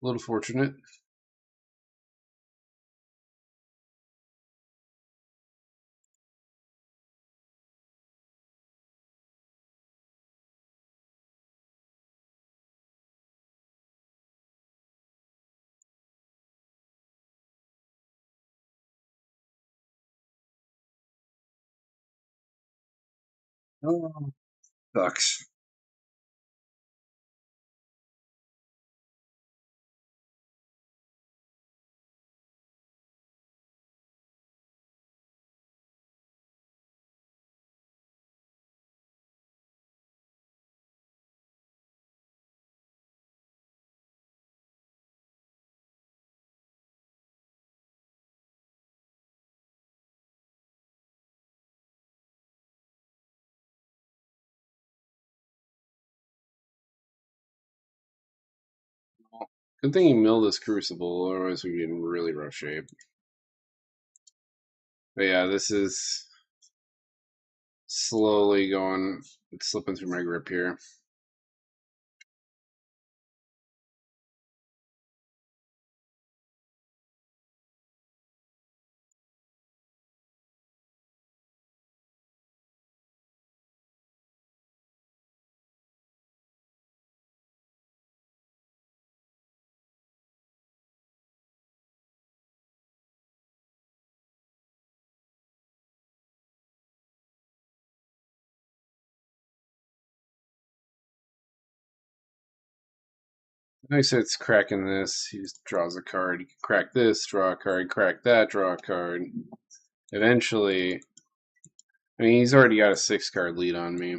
A little fortunate. Oh, sucks. Good thing he milled this Crucible, otherwise we'd be in really rough shape. But yeah, this is slowly going, it's slipping through my grip here. Nice, it's cracking this. He just draws a card. He can crack this, draw a card, crack that, draw a card. Eventually, I mean, he's already got a 6-card lead on me.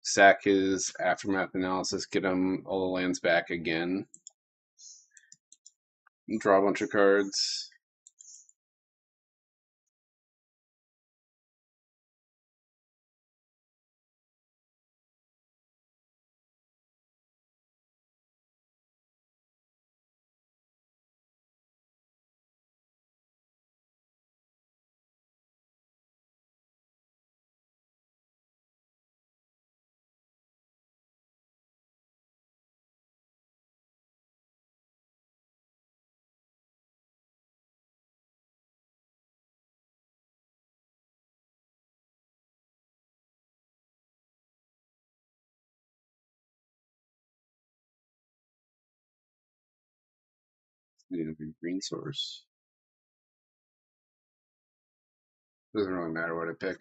Sack his Aftermath Analysis, get him all the lands back again. Draw a bunch of cards. Need a big green source. Doesn't really matter what I pick.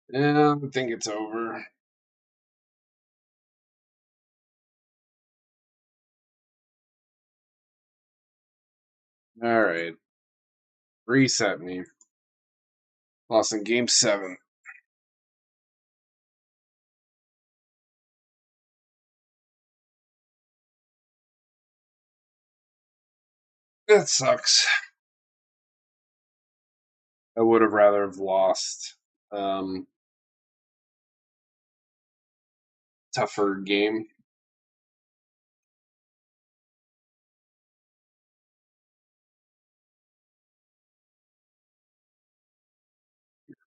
Yeah, I think it's over. Alright. Reset me. Lost in game 7. That sucks. I would have rather have lost. Tougher game.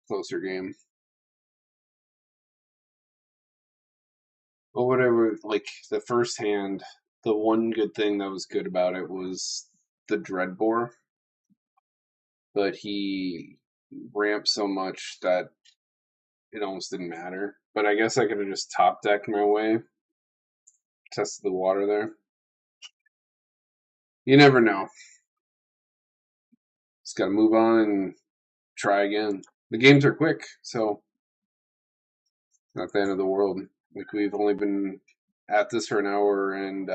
Closer game. But whatever, like the first hand, the one good thing that was good about it was the Dreadbore, but he ramped so much that it almost didn't matter. But I guess I could have just top decked my way, tested the water there. You never know. Just got to move on and try again. The games are quick, so not the end of the world. Like we've only been at this for an hour and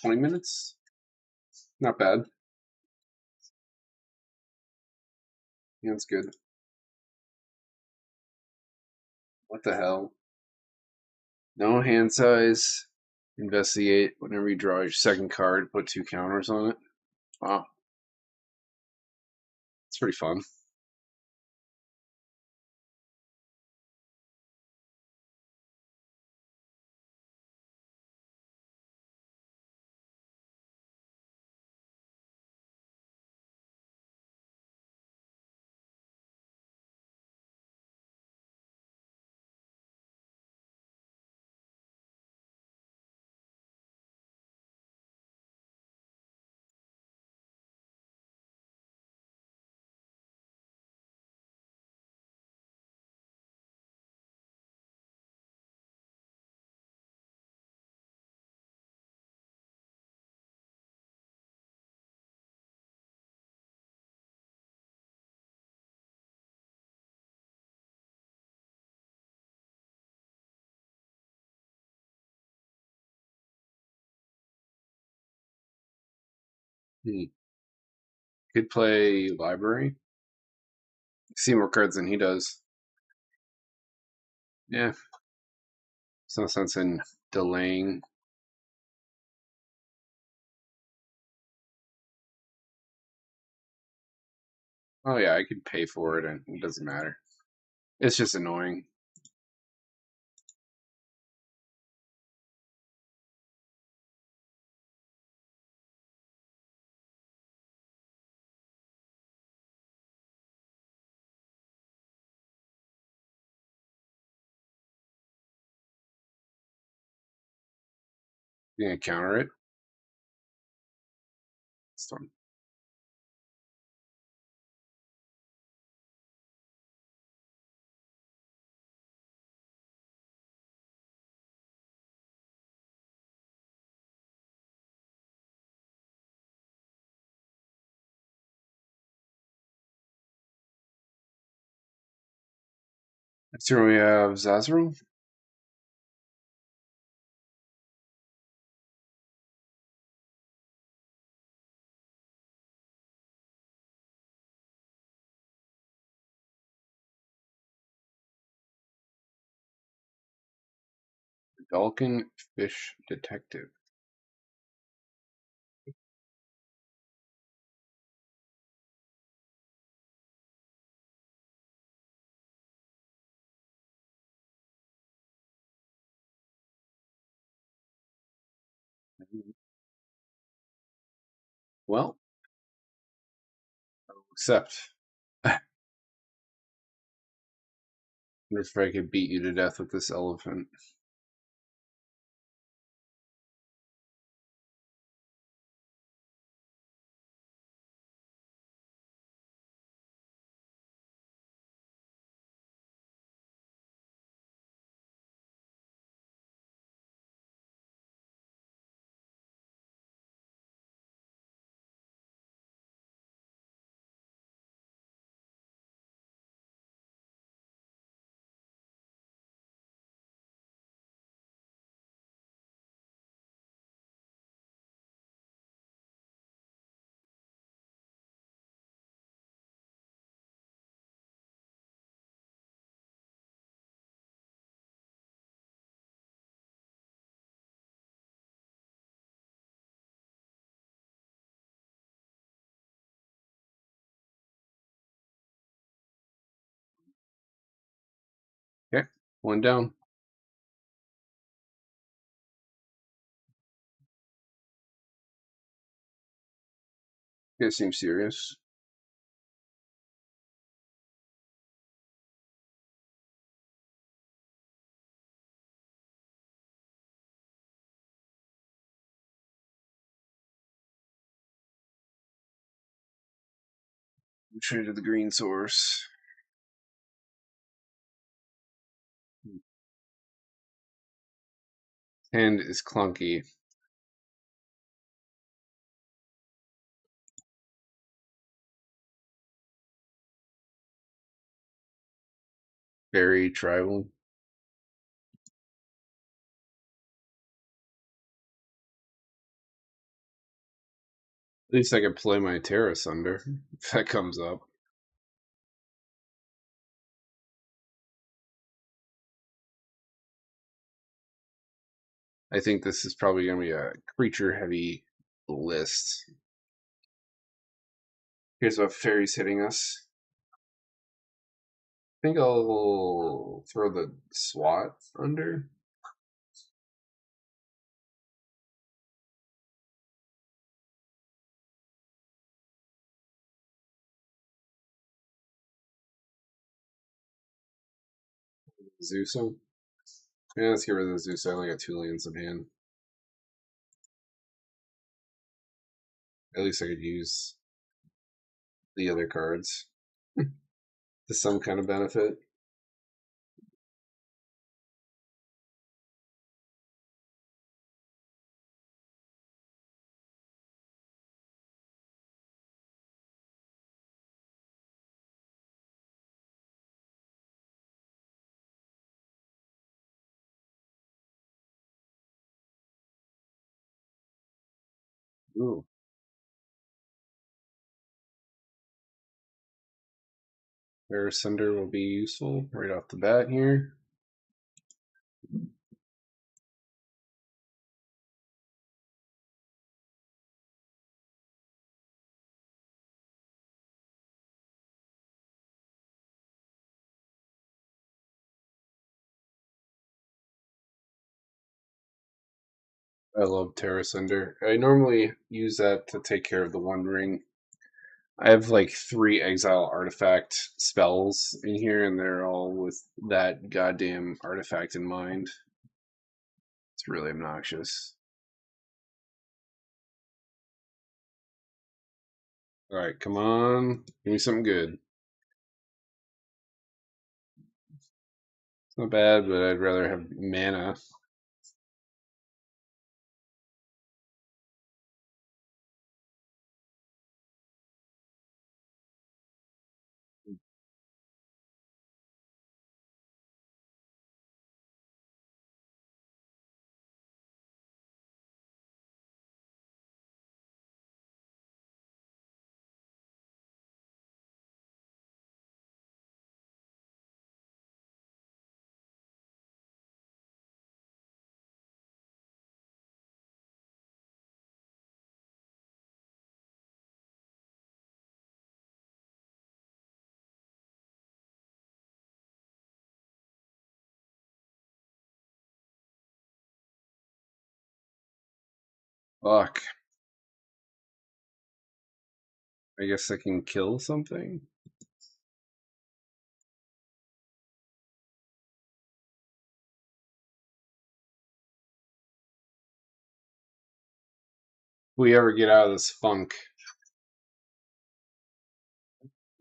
20 minutes. Not bad. Yeah, it's good. What the hell? No hand size. Investigate. Whenever you draw your second card, put 2 counters on it. Wow, it's pretty fun. Hmm. Could play library. See more cards than he does. Yeah, there's no sense in delaying. Oh yeah, I could pay for it, and it doesn't matter. It's just annoying. You gonna counter it? last one. Next turn we have Szarel. Falcon Fish Detective. Well, accept. Wonder if I could beat you to death with this elephant. Okay, one down. You guys seem serious. We traded the green source. Hand is clunky. Very tribal. At least I could play my Terrace under if that comes up. I think this is probably going to be a creature heavy list. Here's what fairy's hitting us. I think I'll throw the SWAT under. Zeuso. Yeah, let's get rid of the Zeus. I only got 2 lands in hand. At least I could use the other cards to some kind of benefit. Ooh. Air Cinder will be useful right off the bat here. I love Terra Cinder. I normally use that to take care of the One Ring. I have like 3 exile artifact spells in here, and they're all with that goddamn artifact in mind. It's really obnoxious. Alright, come on. Give me something good. It's not bad, but I'd rather have mana. Fuck. I guess I can kill something? If we ever get out of this funk,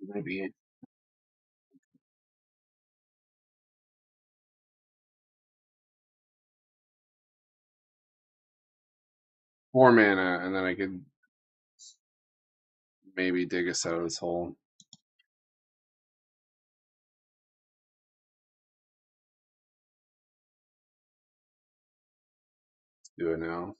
maybe 4 mana, and then I could maybe dig us out of this hole. Let's do it now.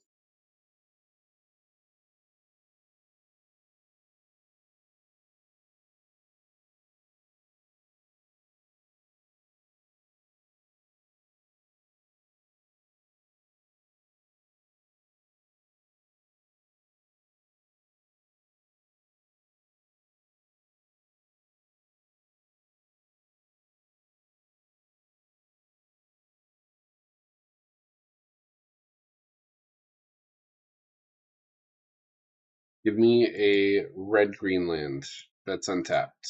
Give me a red green land that's untapped.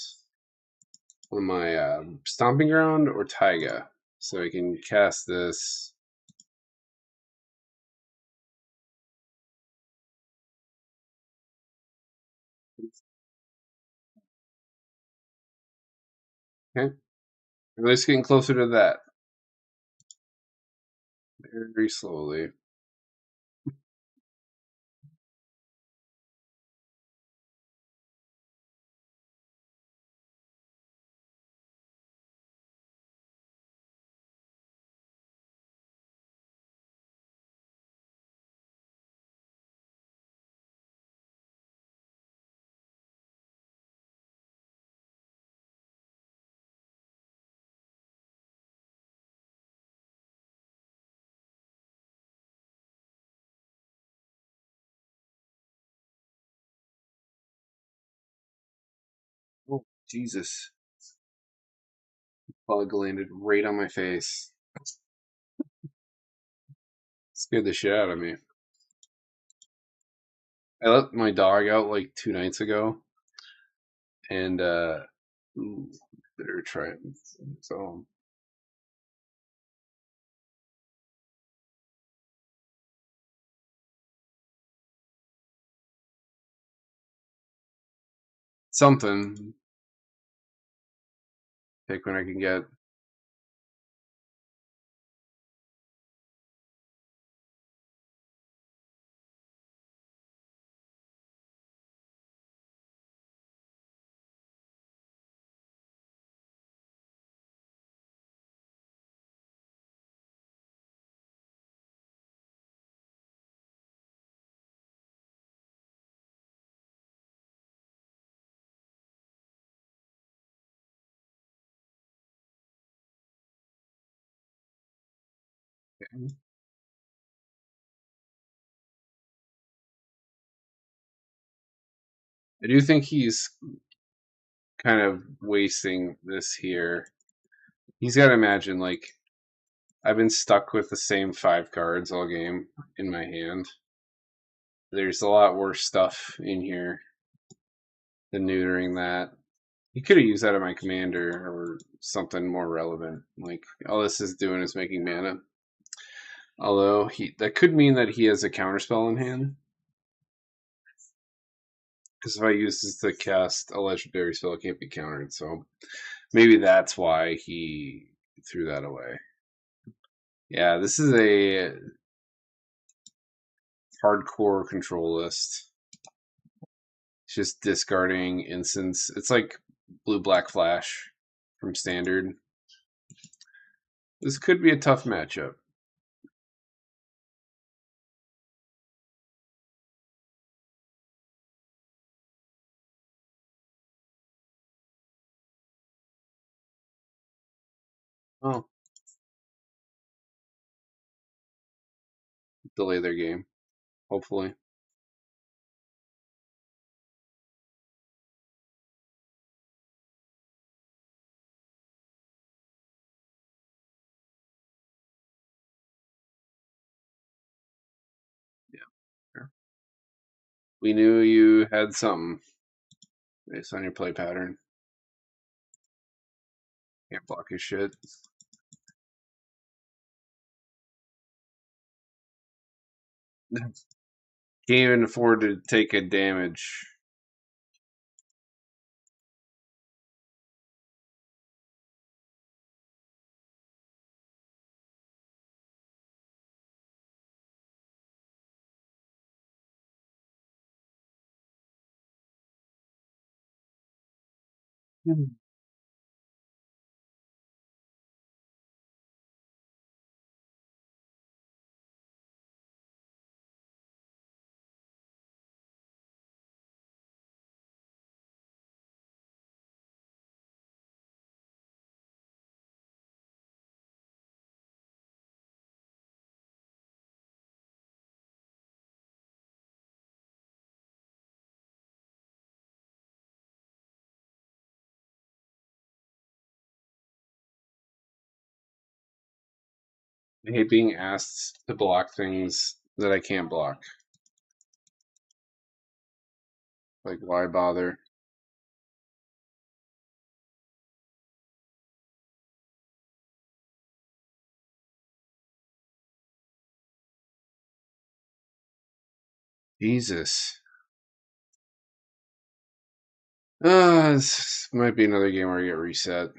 On my stomping ground or taiga. So I can cast this. Okay. I'm just getting closer to that. Very slowly. Oh, Jesus. Bug landed right on my face. Scared the shit out of me. I let my dog out like 2 nights ago, and better try it. So something. Take when I can get. I do think he's kind of wasting this here. He's got to imagine, like, I've been stuck with the same 5 cards all game in my hand. There's a lot worse stuff in here than neutering that. He could have used that on my commander or something more relevant. Like, all this is doing is making mana. Although, that could mean that he has a counterspell in hand. Because if I use this to cast a legendary spell, it can't be countered. So maybe that's why he threw that away. Yeah, this is a hardcore control list. It's just discarding instants. It's like blue black flash from standard. This could be a tough matchup. Oh, delay their game, hopefully. Yeah. Sure. We knew you had something based on your play pattern. Can't block his shit. Can't even afford to take a damage. Hmm. I hate being asked to block things that I can't block. Like, why bother? Jesus. This might be another game where I get reset.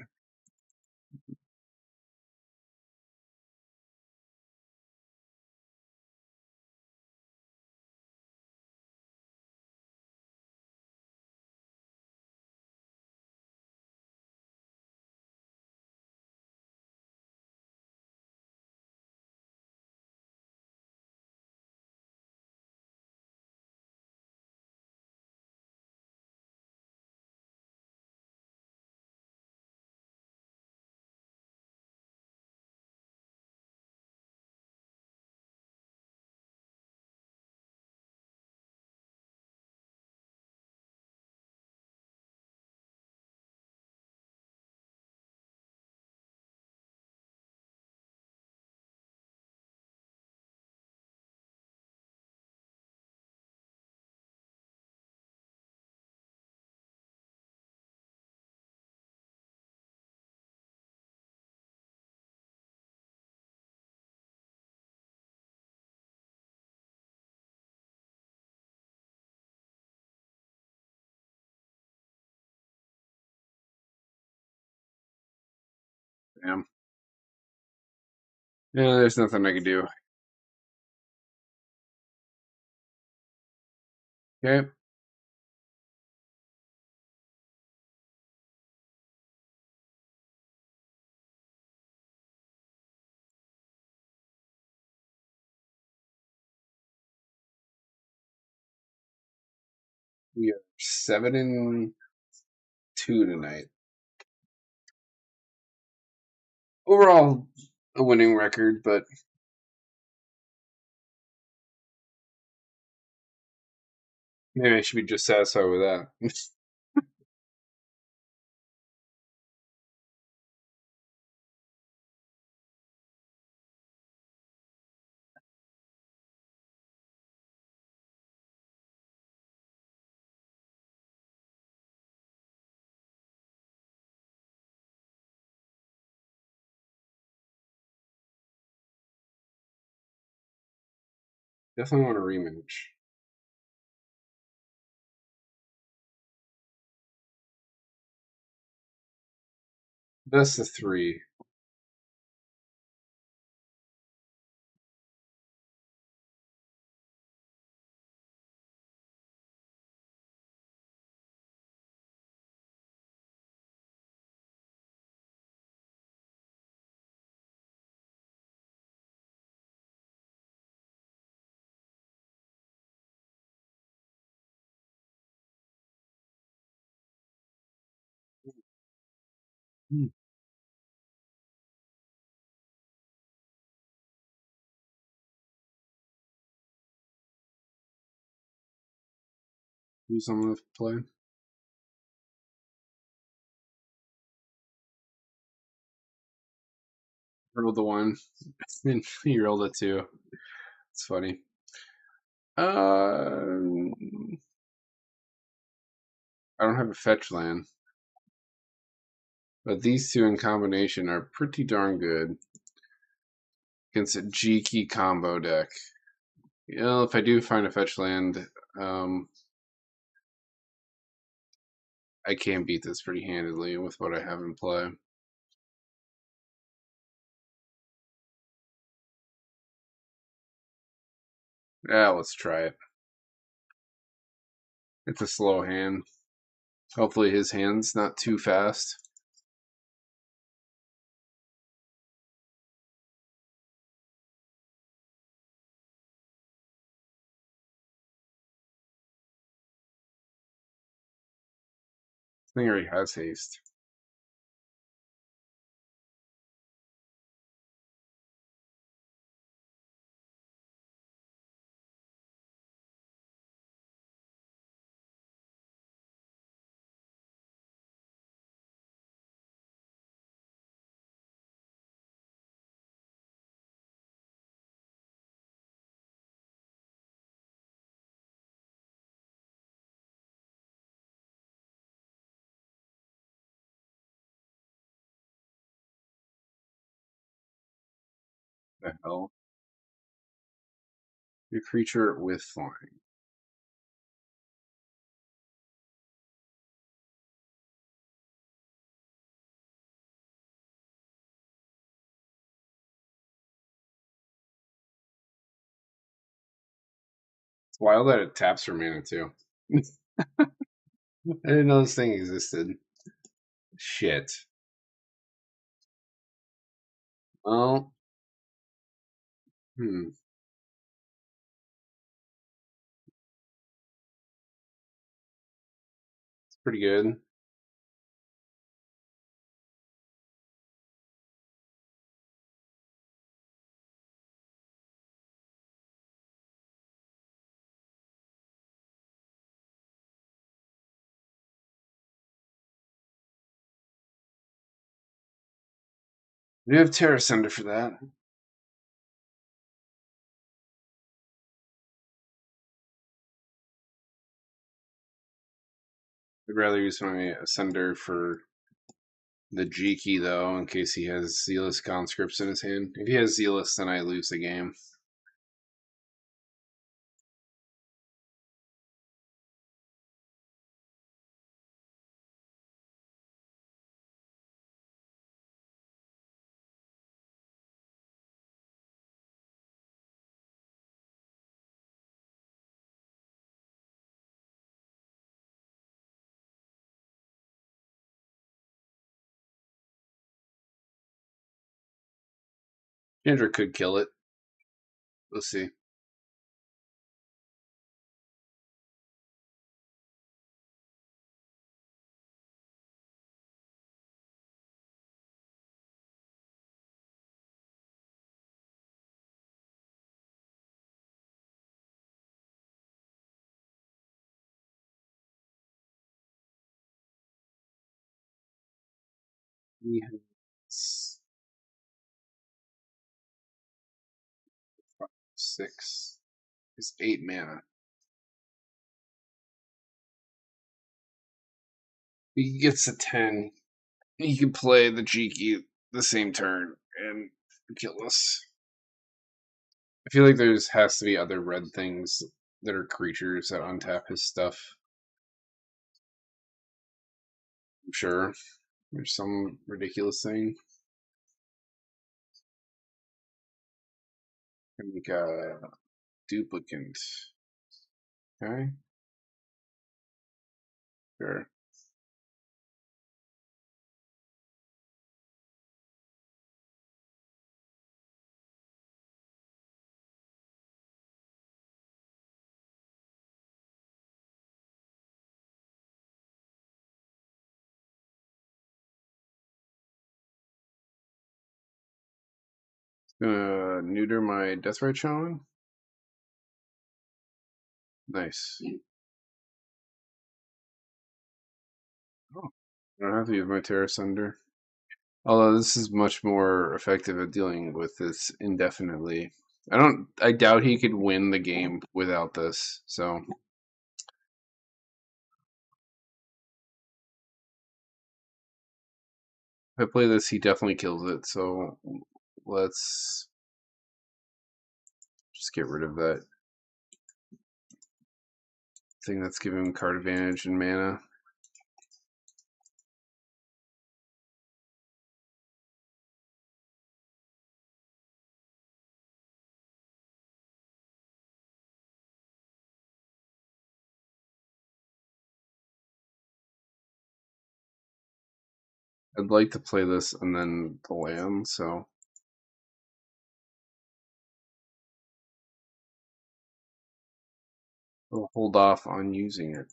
Damn. Yeah, there's nothing I can do. Okay. We are 7-2 tonight. Overall, a winning record, but maybe I should be just satisfied with that. Definitely want a rematch. Best of three. Hmm. Who's on the play? Rolled the one. And he rolled a two. It's funny. I don't have a fetch land, but these two in combination are pretty darn good against a G key combo deck. You know, if I do find a fetch land, um, I can beat this pretty handedly with what I have in play. Yeah, let's try it. It's a slow hand. Hopefully his hand's not too fast. This thing already has haste. The hell? Your creature with flying. It's wild that it taps for mana too. I didn't know this thing existed. Shit. Well, hmm, it's pretty good. We have Terra Sender for that. I'd rather use my Ascender for the G key though, in case he has Zealous conscripts in his hand. If he has Zealous, then I lose the game. Chandra could kill it. We'll see. He has 6. It's 8 mana. He gets a 10. He can play the G key the same turn and kill us. I feel like there's has to be other red things that are creatures that untap his stuff. I'm sure. or some ridiculous thing. And make a duplicate. Okay, sure. Gonna neuter my Death Ray Shaman. Nice. Oh, I don't have to use my Terra Sunder. Although this is much more effective at dealing with this indefinitely. I doubt he could win the game without this, so. If I play this, he definitely kills it, so let's just get rid of that thing that's giving him card advantage and mana. I'd like to play this and then the land, so I'll hold off on using it.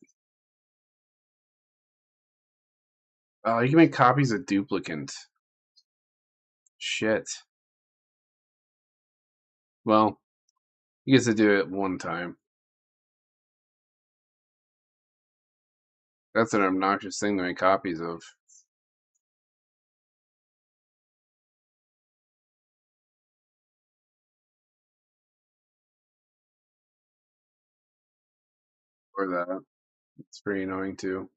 Oh, you can make copies of duplicant. Shit. Well, he gets to do it one time. That's an obnoxious thing to make copies of. Or that. It's pretty annoying too.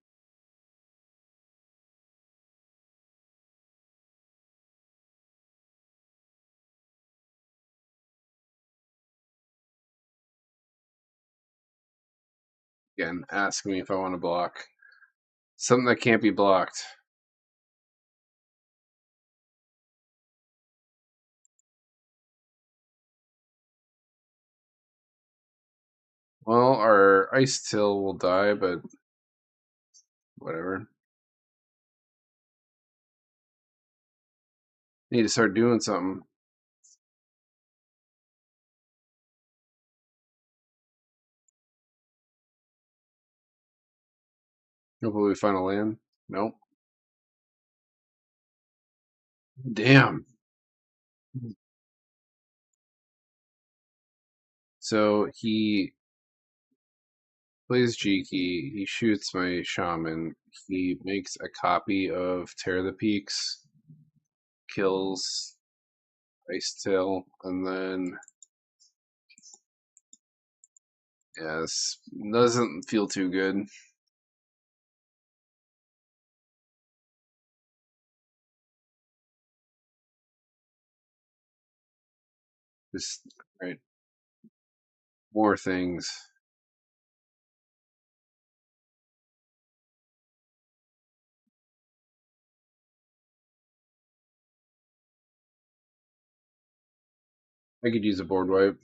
Again, ask me if I want to block. Something that can't be blocked. Well, our ice till will die, but whatever. Need to start doing something. Hopefully we find a land. Nope. Damn. So he plays Jiki, he shoots my shaman, he makes a copy of Tear the Peaks, kills Ice Tail, and then yes, doesn't feel too good. Just right. More things. I could use a board wipe.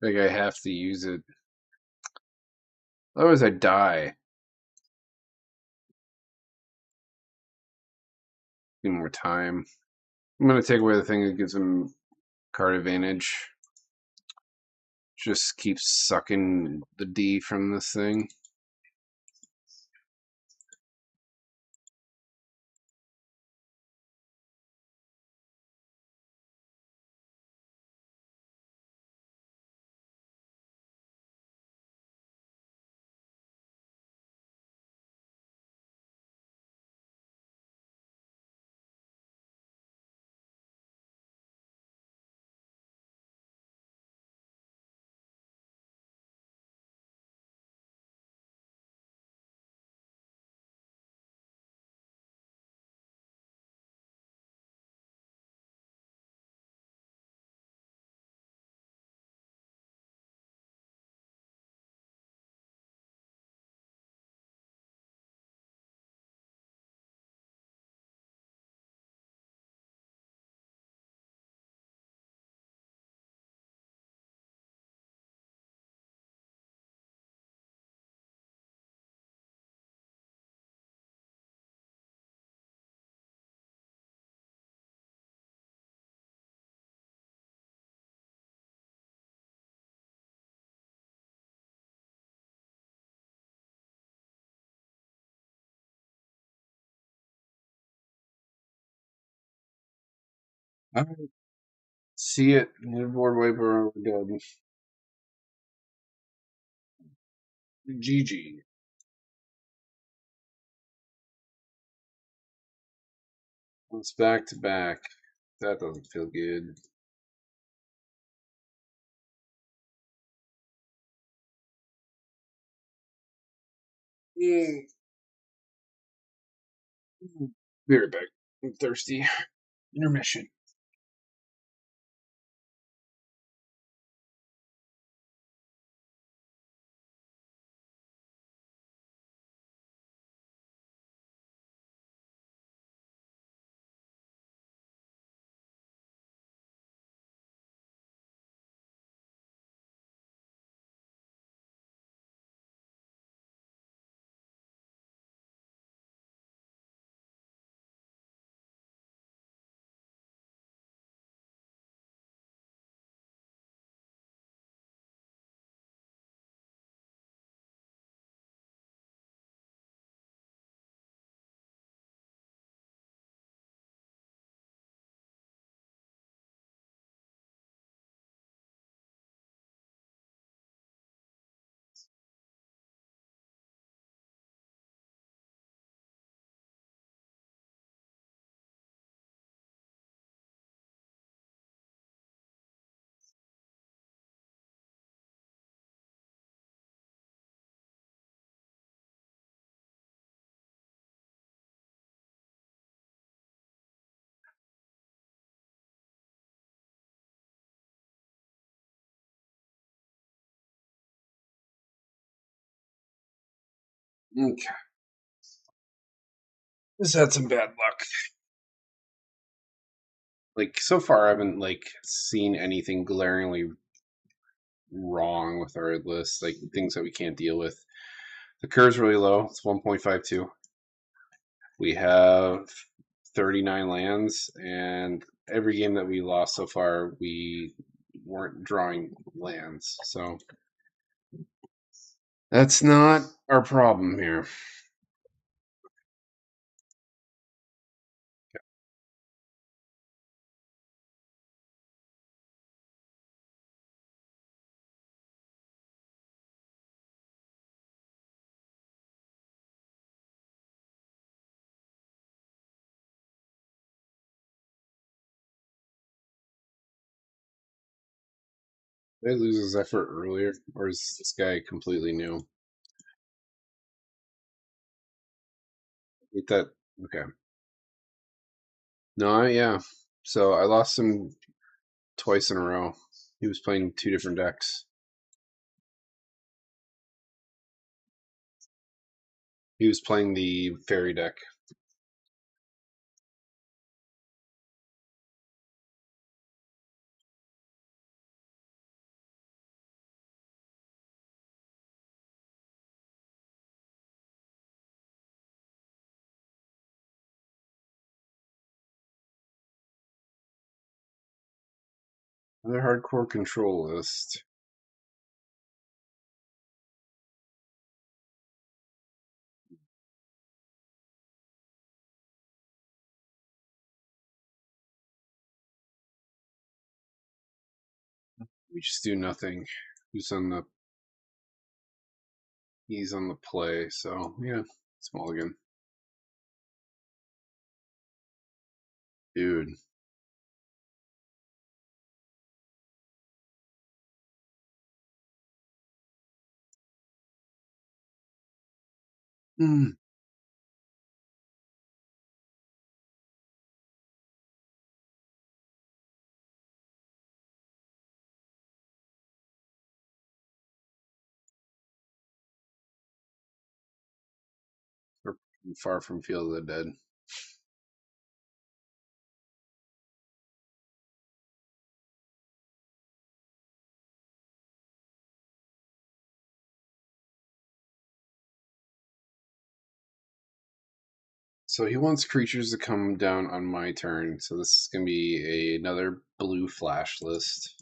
Like I have to use it. Otherwise I die. Need more time. I'm gonna take away the thing that gives him card advantage. Just keep sucking the D from this thing. I see it. Board wiper. We're done. GG. It's back to back. That doesn't feel good. Mm. Be right back. I'm thirsty. Intermission. Okay. Just had some bad luck. Like so far, I haven't like seen anything glaringly wrong with our list. Like things that we can't deal with. The curve's really low. It's 1.52. We have 39 lands, and every game that we lost so far, we weren't drawing lands. So that's not our problem here. Did I lose his effort earlier, or is this guy completely new? Get that? Okay. No, yeah. So I lost him twice in a row. He was playing two different decks. He was playing the fairy deck. Another hardcore control list. We just do nothing. He's on the he's on the play, so yeah, small again. Dude. Mm. We're far from Field of the Dead. So he wants creatures to come down on my turn. So this is gonna be another blue flash list.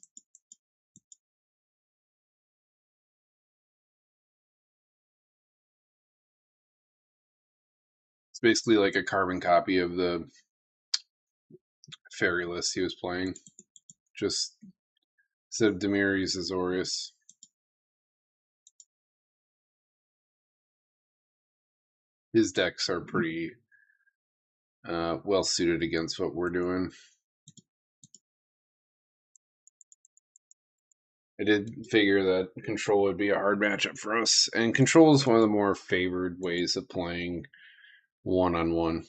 It's basically like a carbon copy of the fairy list he was playing. Just instead of Dimir, he's Azorius. His decks are pretty well suited against what we're doing. I did figure that control would be a hard matchup for us, and control is one of the more favored ways of playing one-on-one.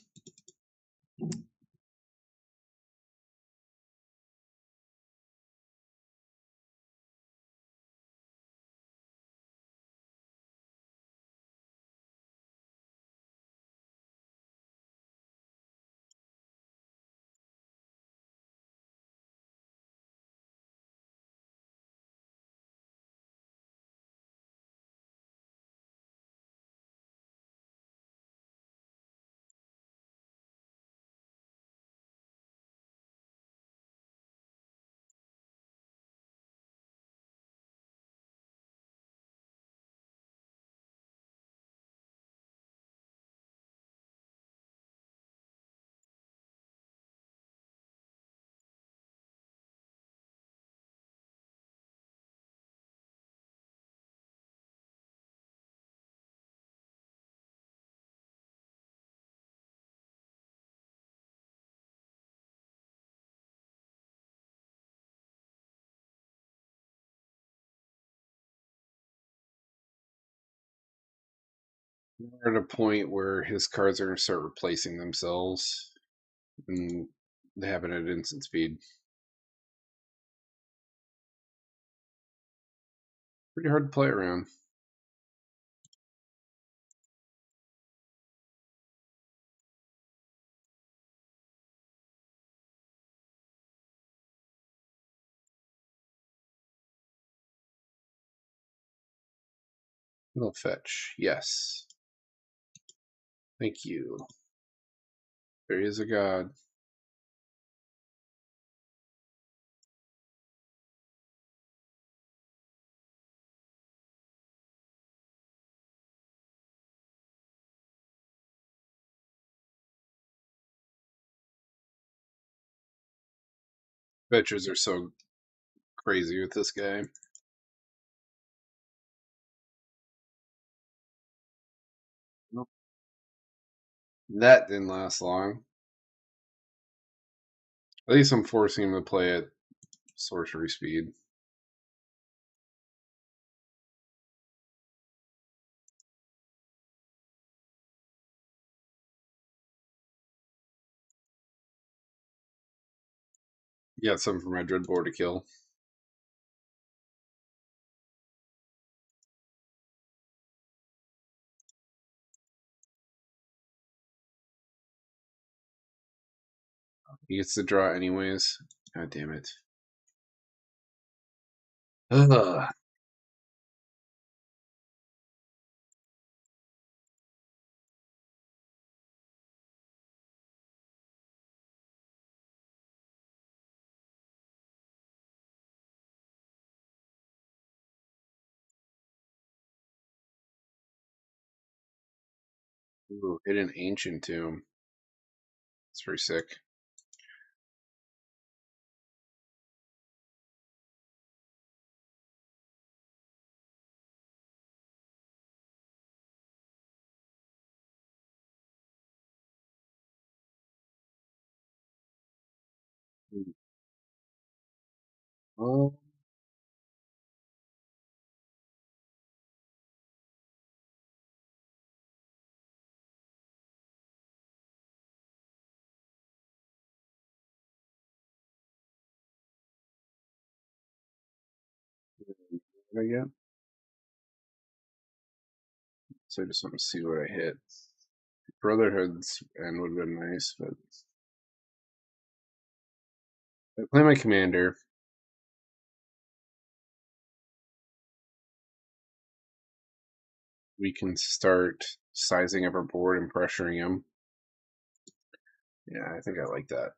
We're at a point where his cards are going to start replacing themselves, and they happen at instant speed. Pretty hard to play around. Little fetch, yes. Thank you. There is a god. Fetchers are so crazy with this guy. Nope. That didn't last long. At least I'm forcing him to play at sorcery speed. You got something for my Dreadbore to kill. He gets to draw anyways. God damn it. Ugh. Ooh, hit an ancient tomb. It's pretty sick. Oh, what I get? So I just want to see what I hit. Brotherhood's end would have been nice, but I play my commander. We can start sizing up our board and pressuring him. Yeah, I think I like that.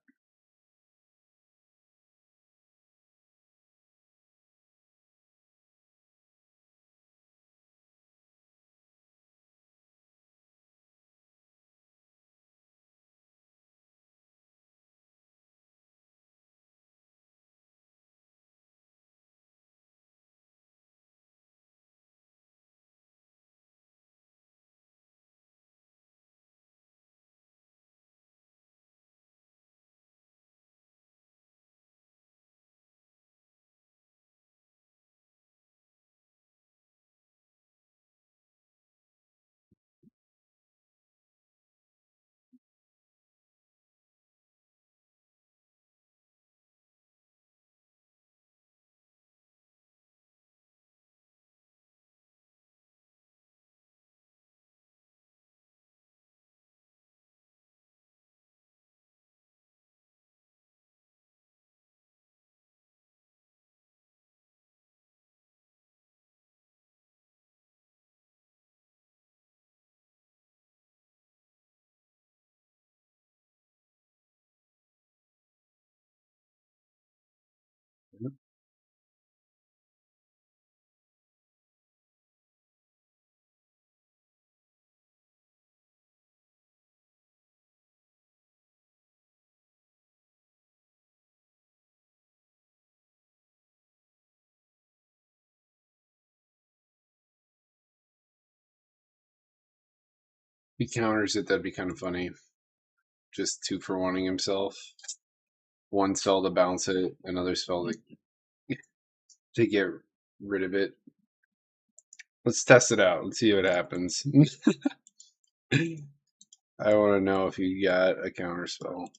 He counters it, that'd be kind of funny. Just 2 for 1ing himself. One spell to bounce it, another spell to get rid of it. Let's test it out. Let's see what happens. I want to know if you got a counter spell.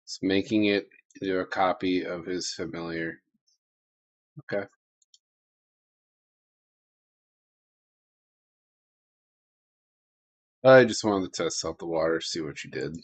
It's making it into a copy of his familiar. Okay. I just wanted to test out the water, see what you did.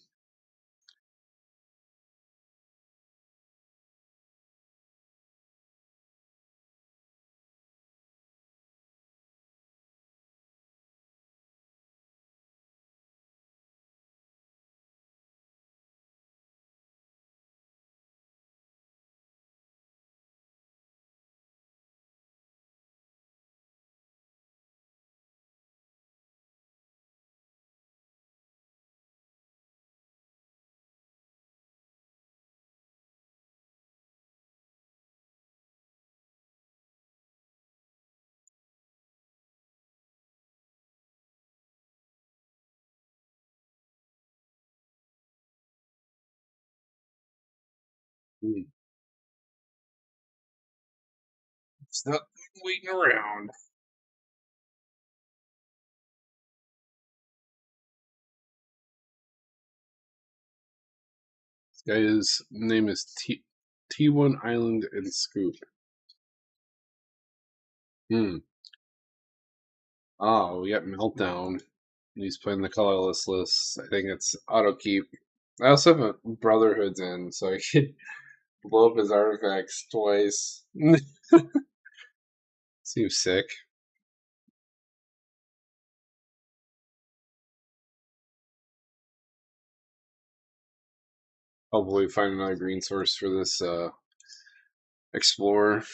Stop waiting around. This guy's name is T1 Island and Scoop. Hmm. Oh, we got Meltdown. He's playing the colorless list. I think it's auto keep. I also have a Brotherhood's in, so I could blow up his artifacts twice. Seems sick. Hopefully find another green source for this Explorer.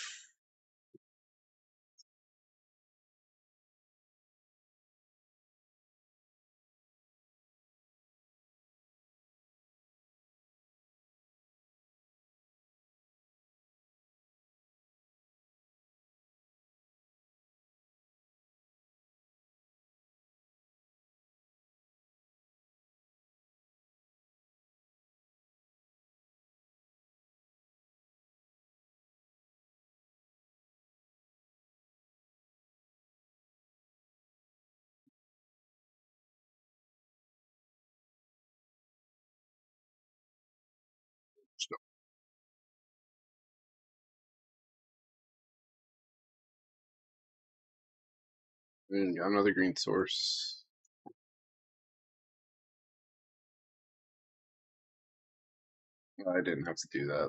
And got another green source. I didn't have to do that.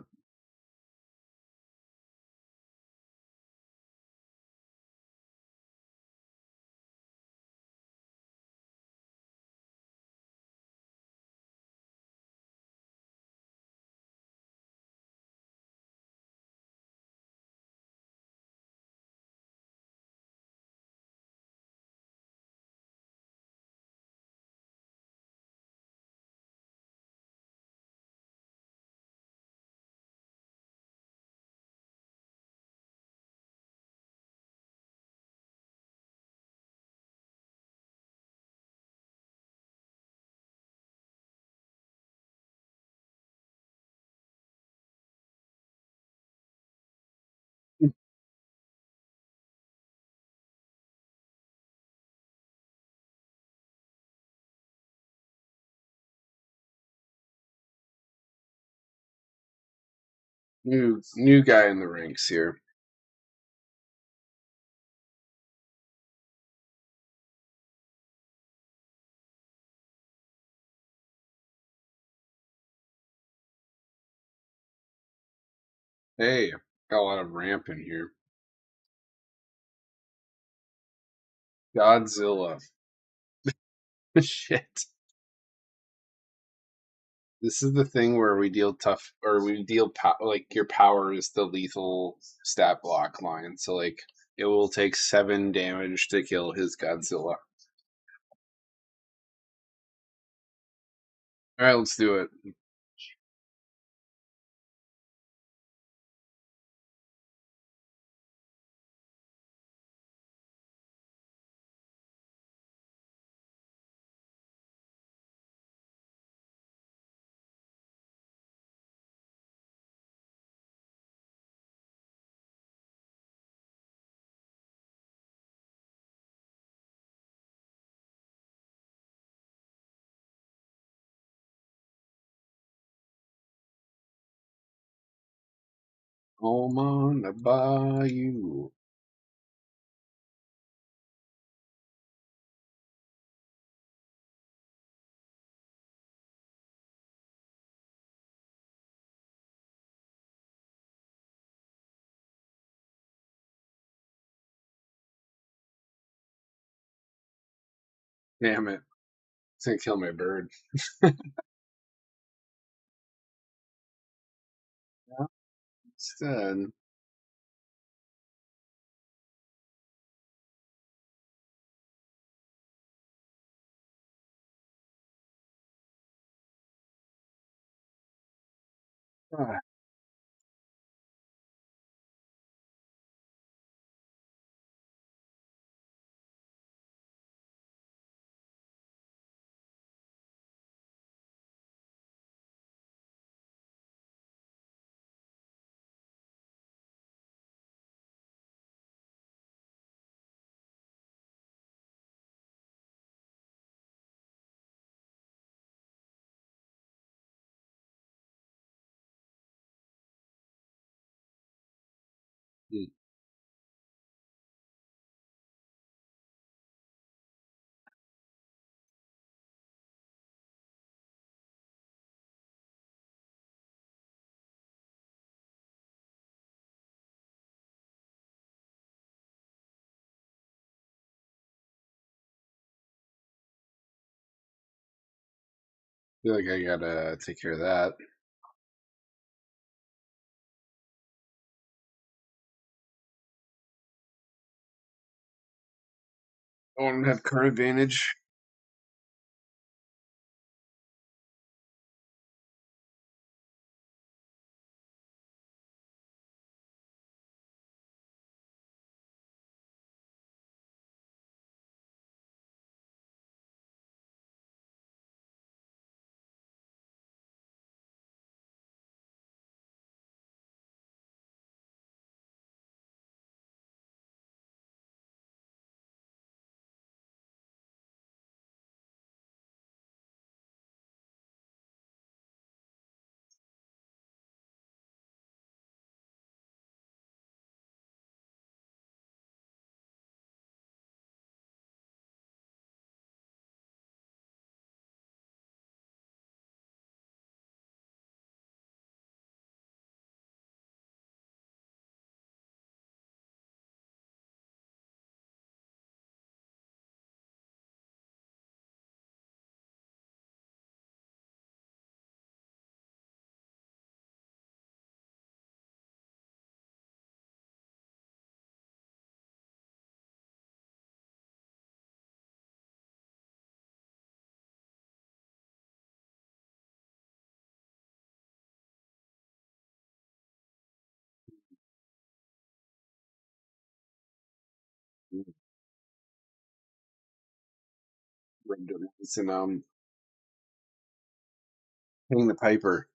New guy in the ranks here. Hey, got a lot of ramp in here. Godzilla. Shit. This is the thing where we deal tough, or we deal like your power is the lethal stat block line. So like It will take 7 damage to kill his Godzilla. Alright, let's do it. Home on the bayou. Damn it. It's gonna kill my bird. Yeah, it's dead. Ah, hmm. Feel like I gotta take care of that. I want to have card advantage. Randomness and paying the piper.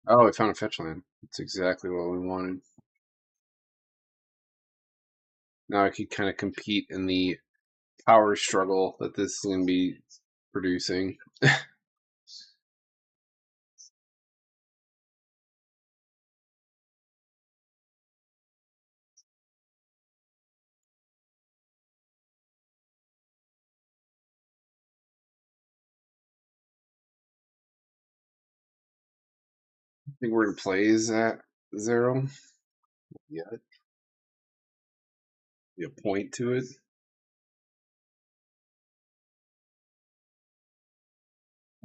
Oh, I found a fetch land. That's exactly what we wanted. Now I could kind of compete in the power struggle that this is going to be producing. I think we're going to play is at 0. Yeah, be a point to it.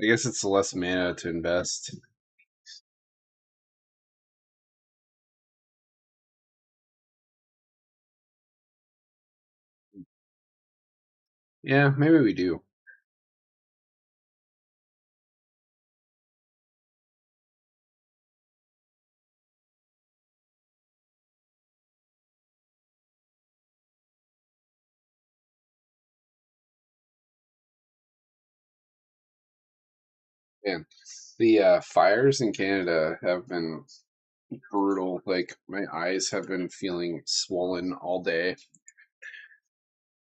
I guess it's less mana to invest. Yeah, maybe we do. Man, the fires in Canada have been brutal. Like my eyes have been feeling swollen all day.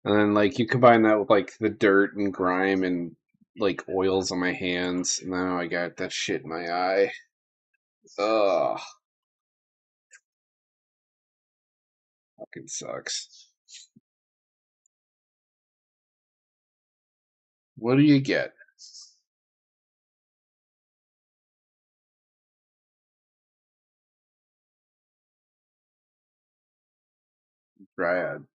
And then like you combine that with like the dirt and grime and like oils on my hands, and now I got that shit in my eye. Ugh, fucking sucks. What do you get? Dryad.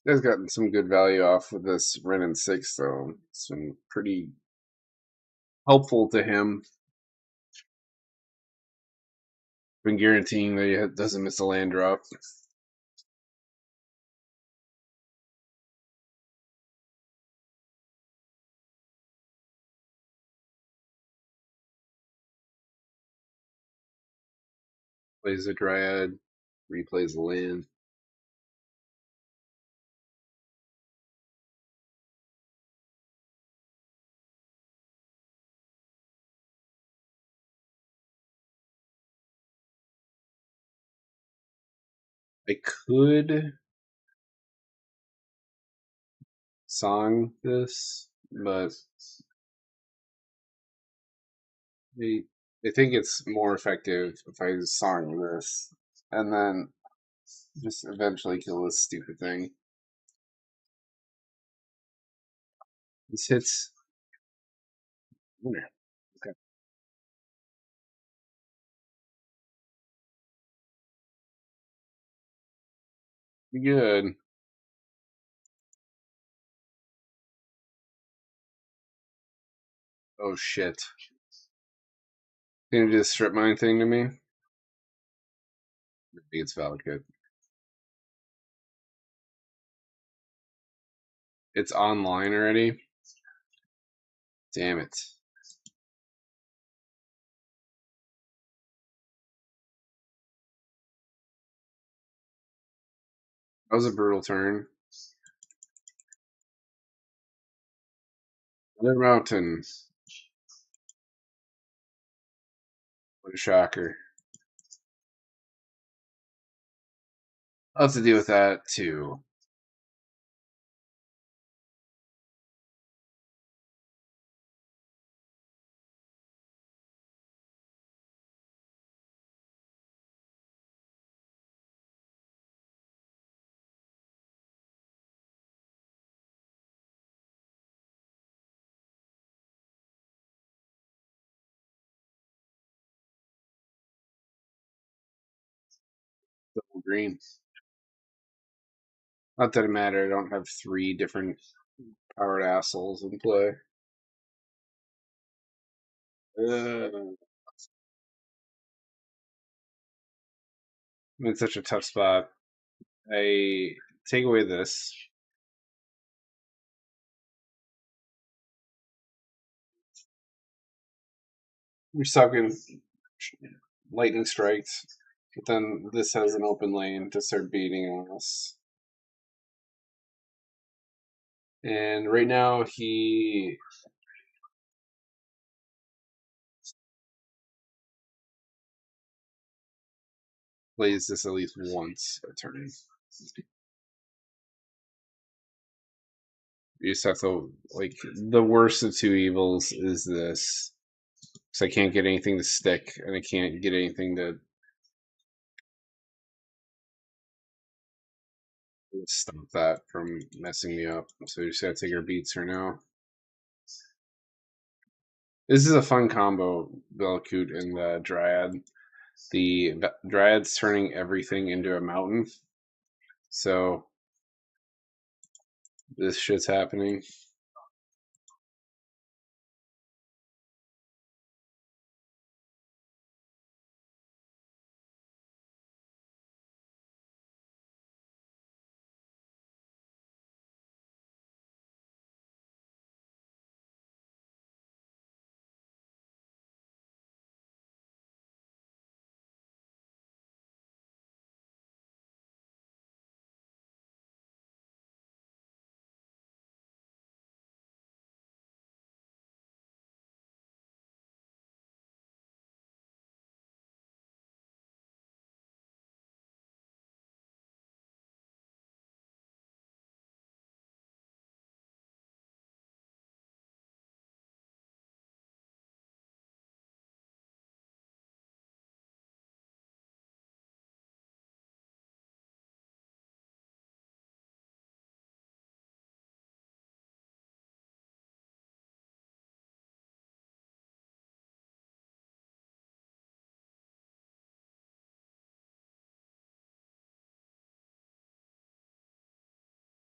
You guys gotten some good value off with this Ren and Six though. It's been pretty helpful to him. Been guaranteeing that he doesn't miss a land drop. Plays a Dryad, replays the land. I could song this, but I, I think it's more effective if I song this and then just eventually kill this stupid thing. This hits winner. Okay. Good. Oh shit. Can you just strip mine thing to me? I think it's valid good. It's online already? Damn it. That was a brutal turn. Another mountain. What a shocker. I'll have to deal with that too. Double green. Not that it matters. I don't have three different powered assholes in play. I'm in such a tough spot. I take away this. We're sucking lightning strikes, but then this has an open lane to start beating on us. And right now he plays this at least once a turn. You just have to like the worst of two evils is this. So I can't get anything to stick, and I can't get anything to stop that from messing me up. So you just gotta take our beats for now. This is a fun combo, Velakut and the Dryad. The Dryad's turning everything into a mountain, so this shit's happening.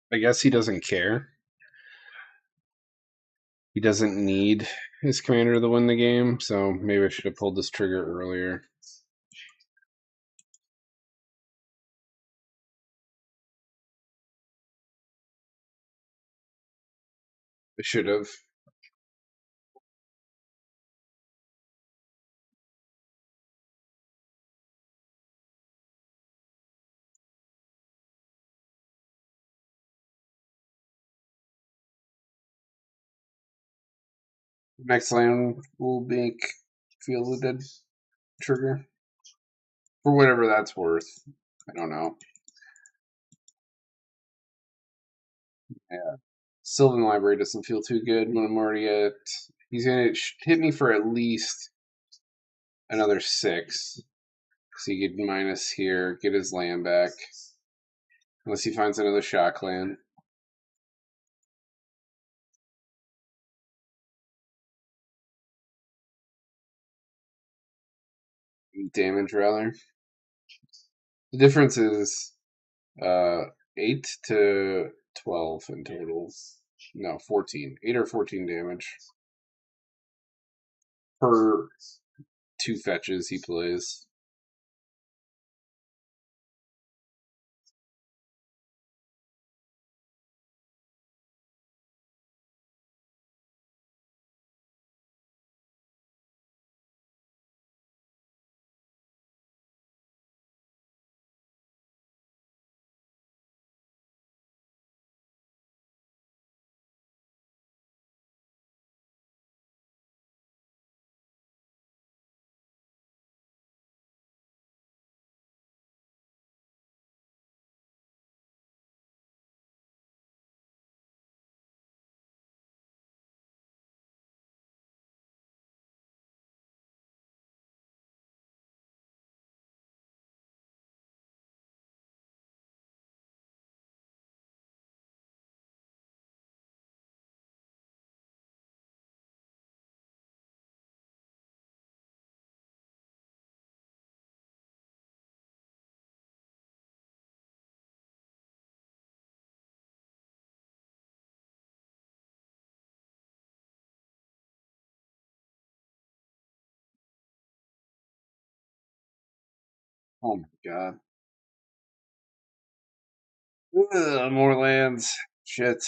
I guess he doesn't care. He doesn't need his commander to win the game, so maybe I should have pulled this trigger earlier. I should have. Next land will make fielded trigger. For whatever that's worth. I don't know. Yeah. Sylvan Library doesn't feel too good when I'm already at. He's going to hit me for at least another 6. So he get minus here, get his land back. Unless he finds another shock land. Damage, rather. The difference is 8 to 12 in total. No, 14. 8 or 14 damage per 2 fetches he plays. Oh my god. Ugh, more lands. Shit.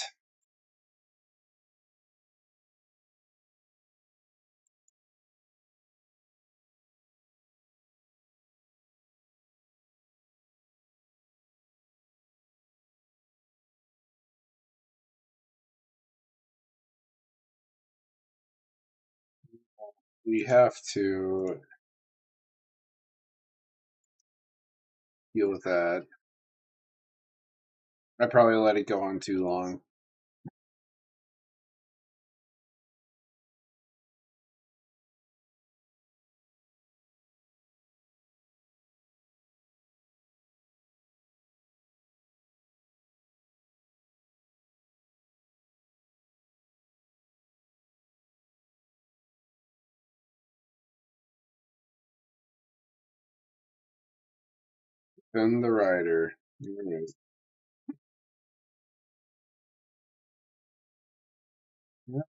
We have to deal with that. I probably let it go on too long. Defend the rider. All right. Yeah.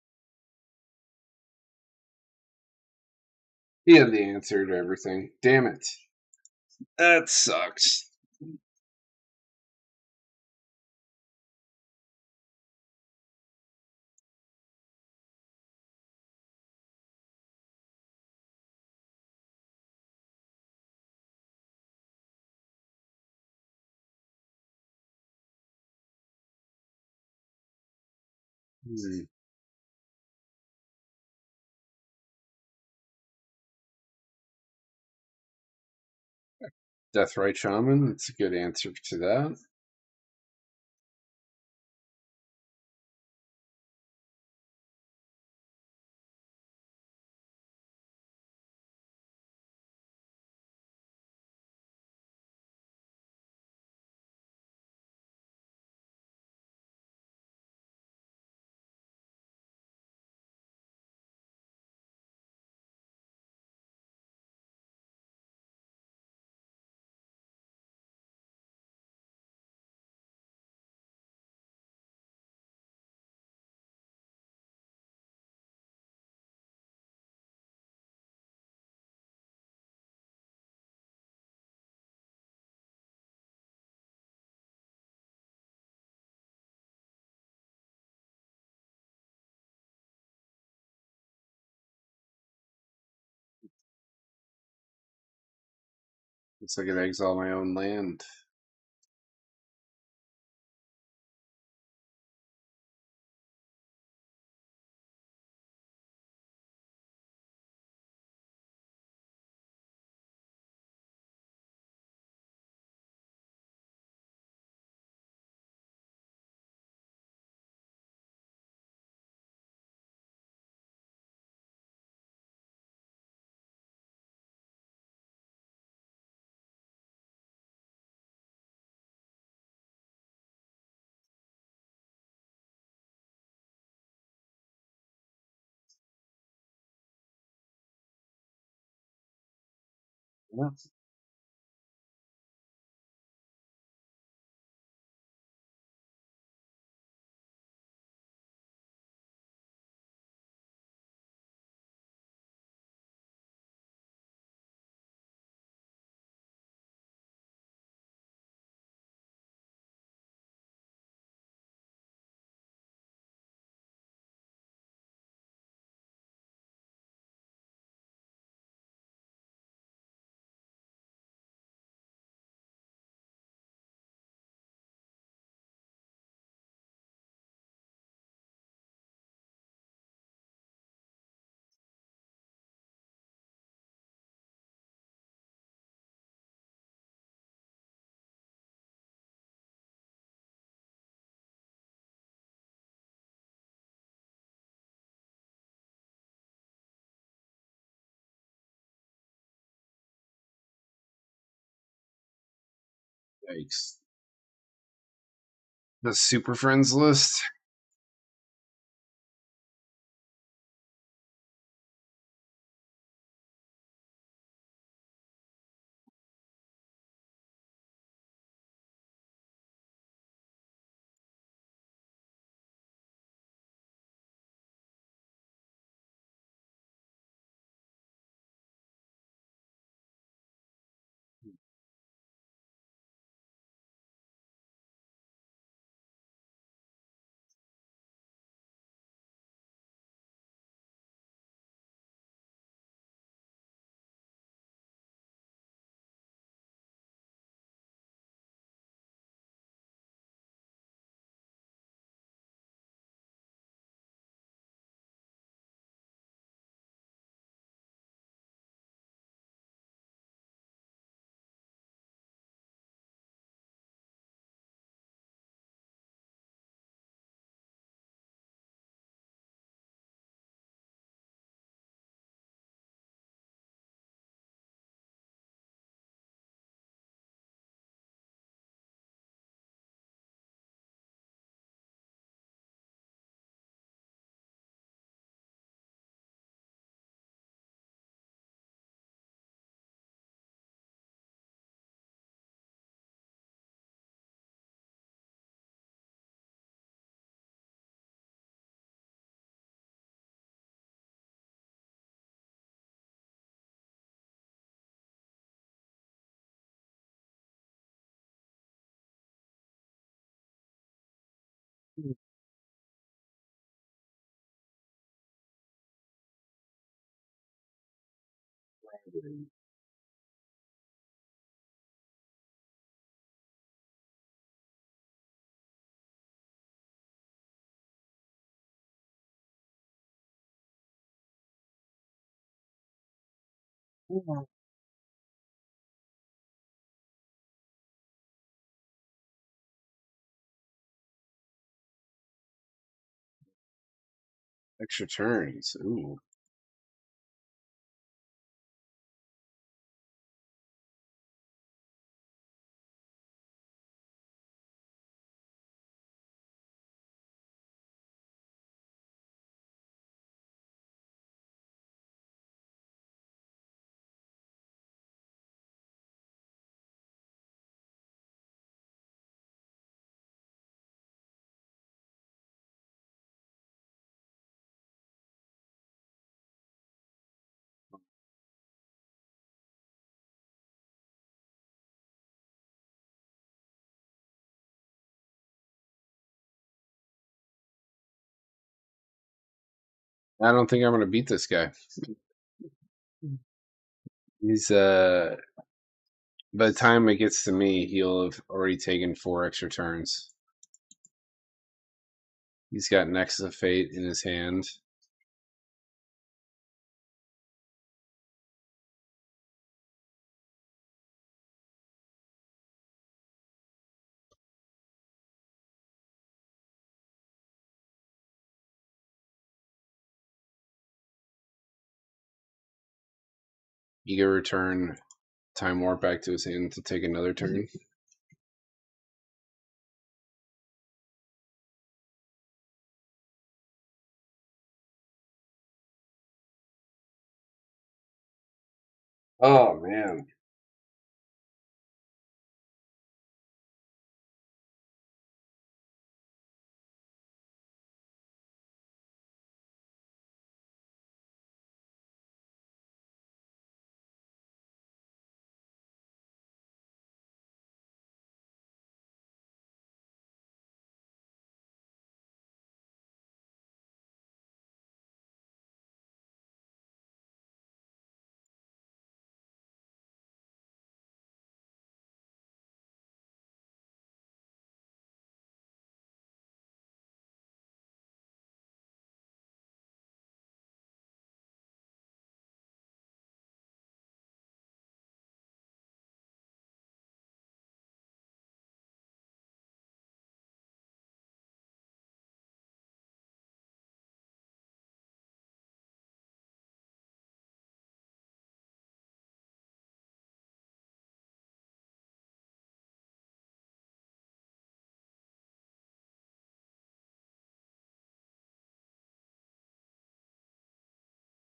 He had the answer to everything. Damn it. That sucks. Hmm. Deathrite Shaman. That's a good answer to that. Looks like I exile my own land. Yeah. Yikes. The Super Friends list. Extra turns. Ooh. I don't think I'm gonna beat this guy. He's by the time it gets to me, he'll have already taken 4 extra turns. He's got Nexus of Fate in his hand. You can return Time Warp back to his hand to take another turn. Oh man.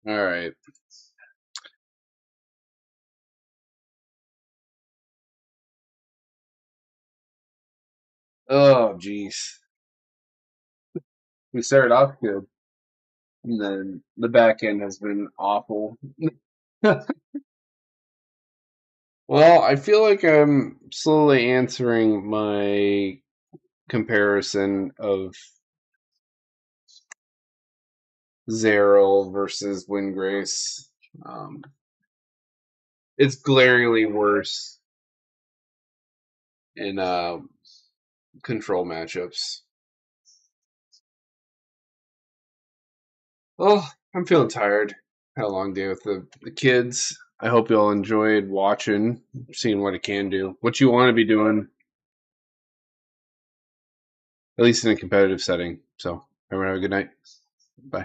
All right. Oh jeez. We started off good, and then the back end has been awful. Well, I feel like I'm slowly answering my comparison of Szarel versus Windgrace. Um, it's glaringly worse in control matchups. Oh, I'm feeling tired. Had a long day with the kids. I hope you all enjoyed watching, seeing what it can do, what you want to be doing, at least in a competitive setting. So, everyone have a good night. Bye.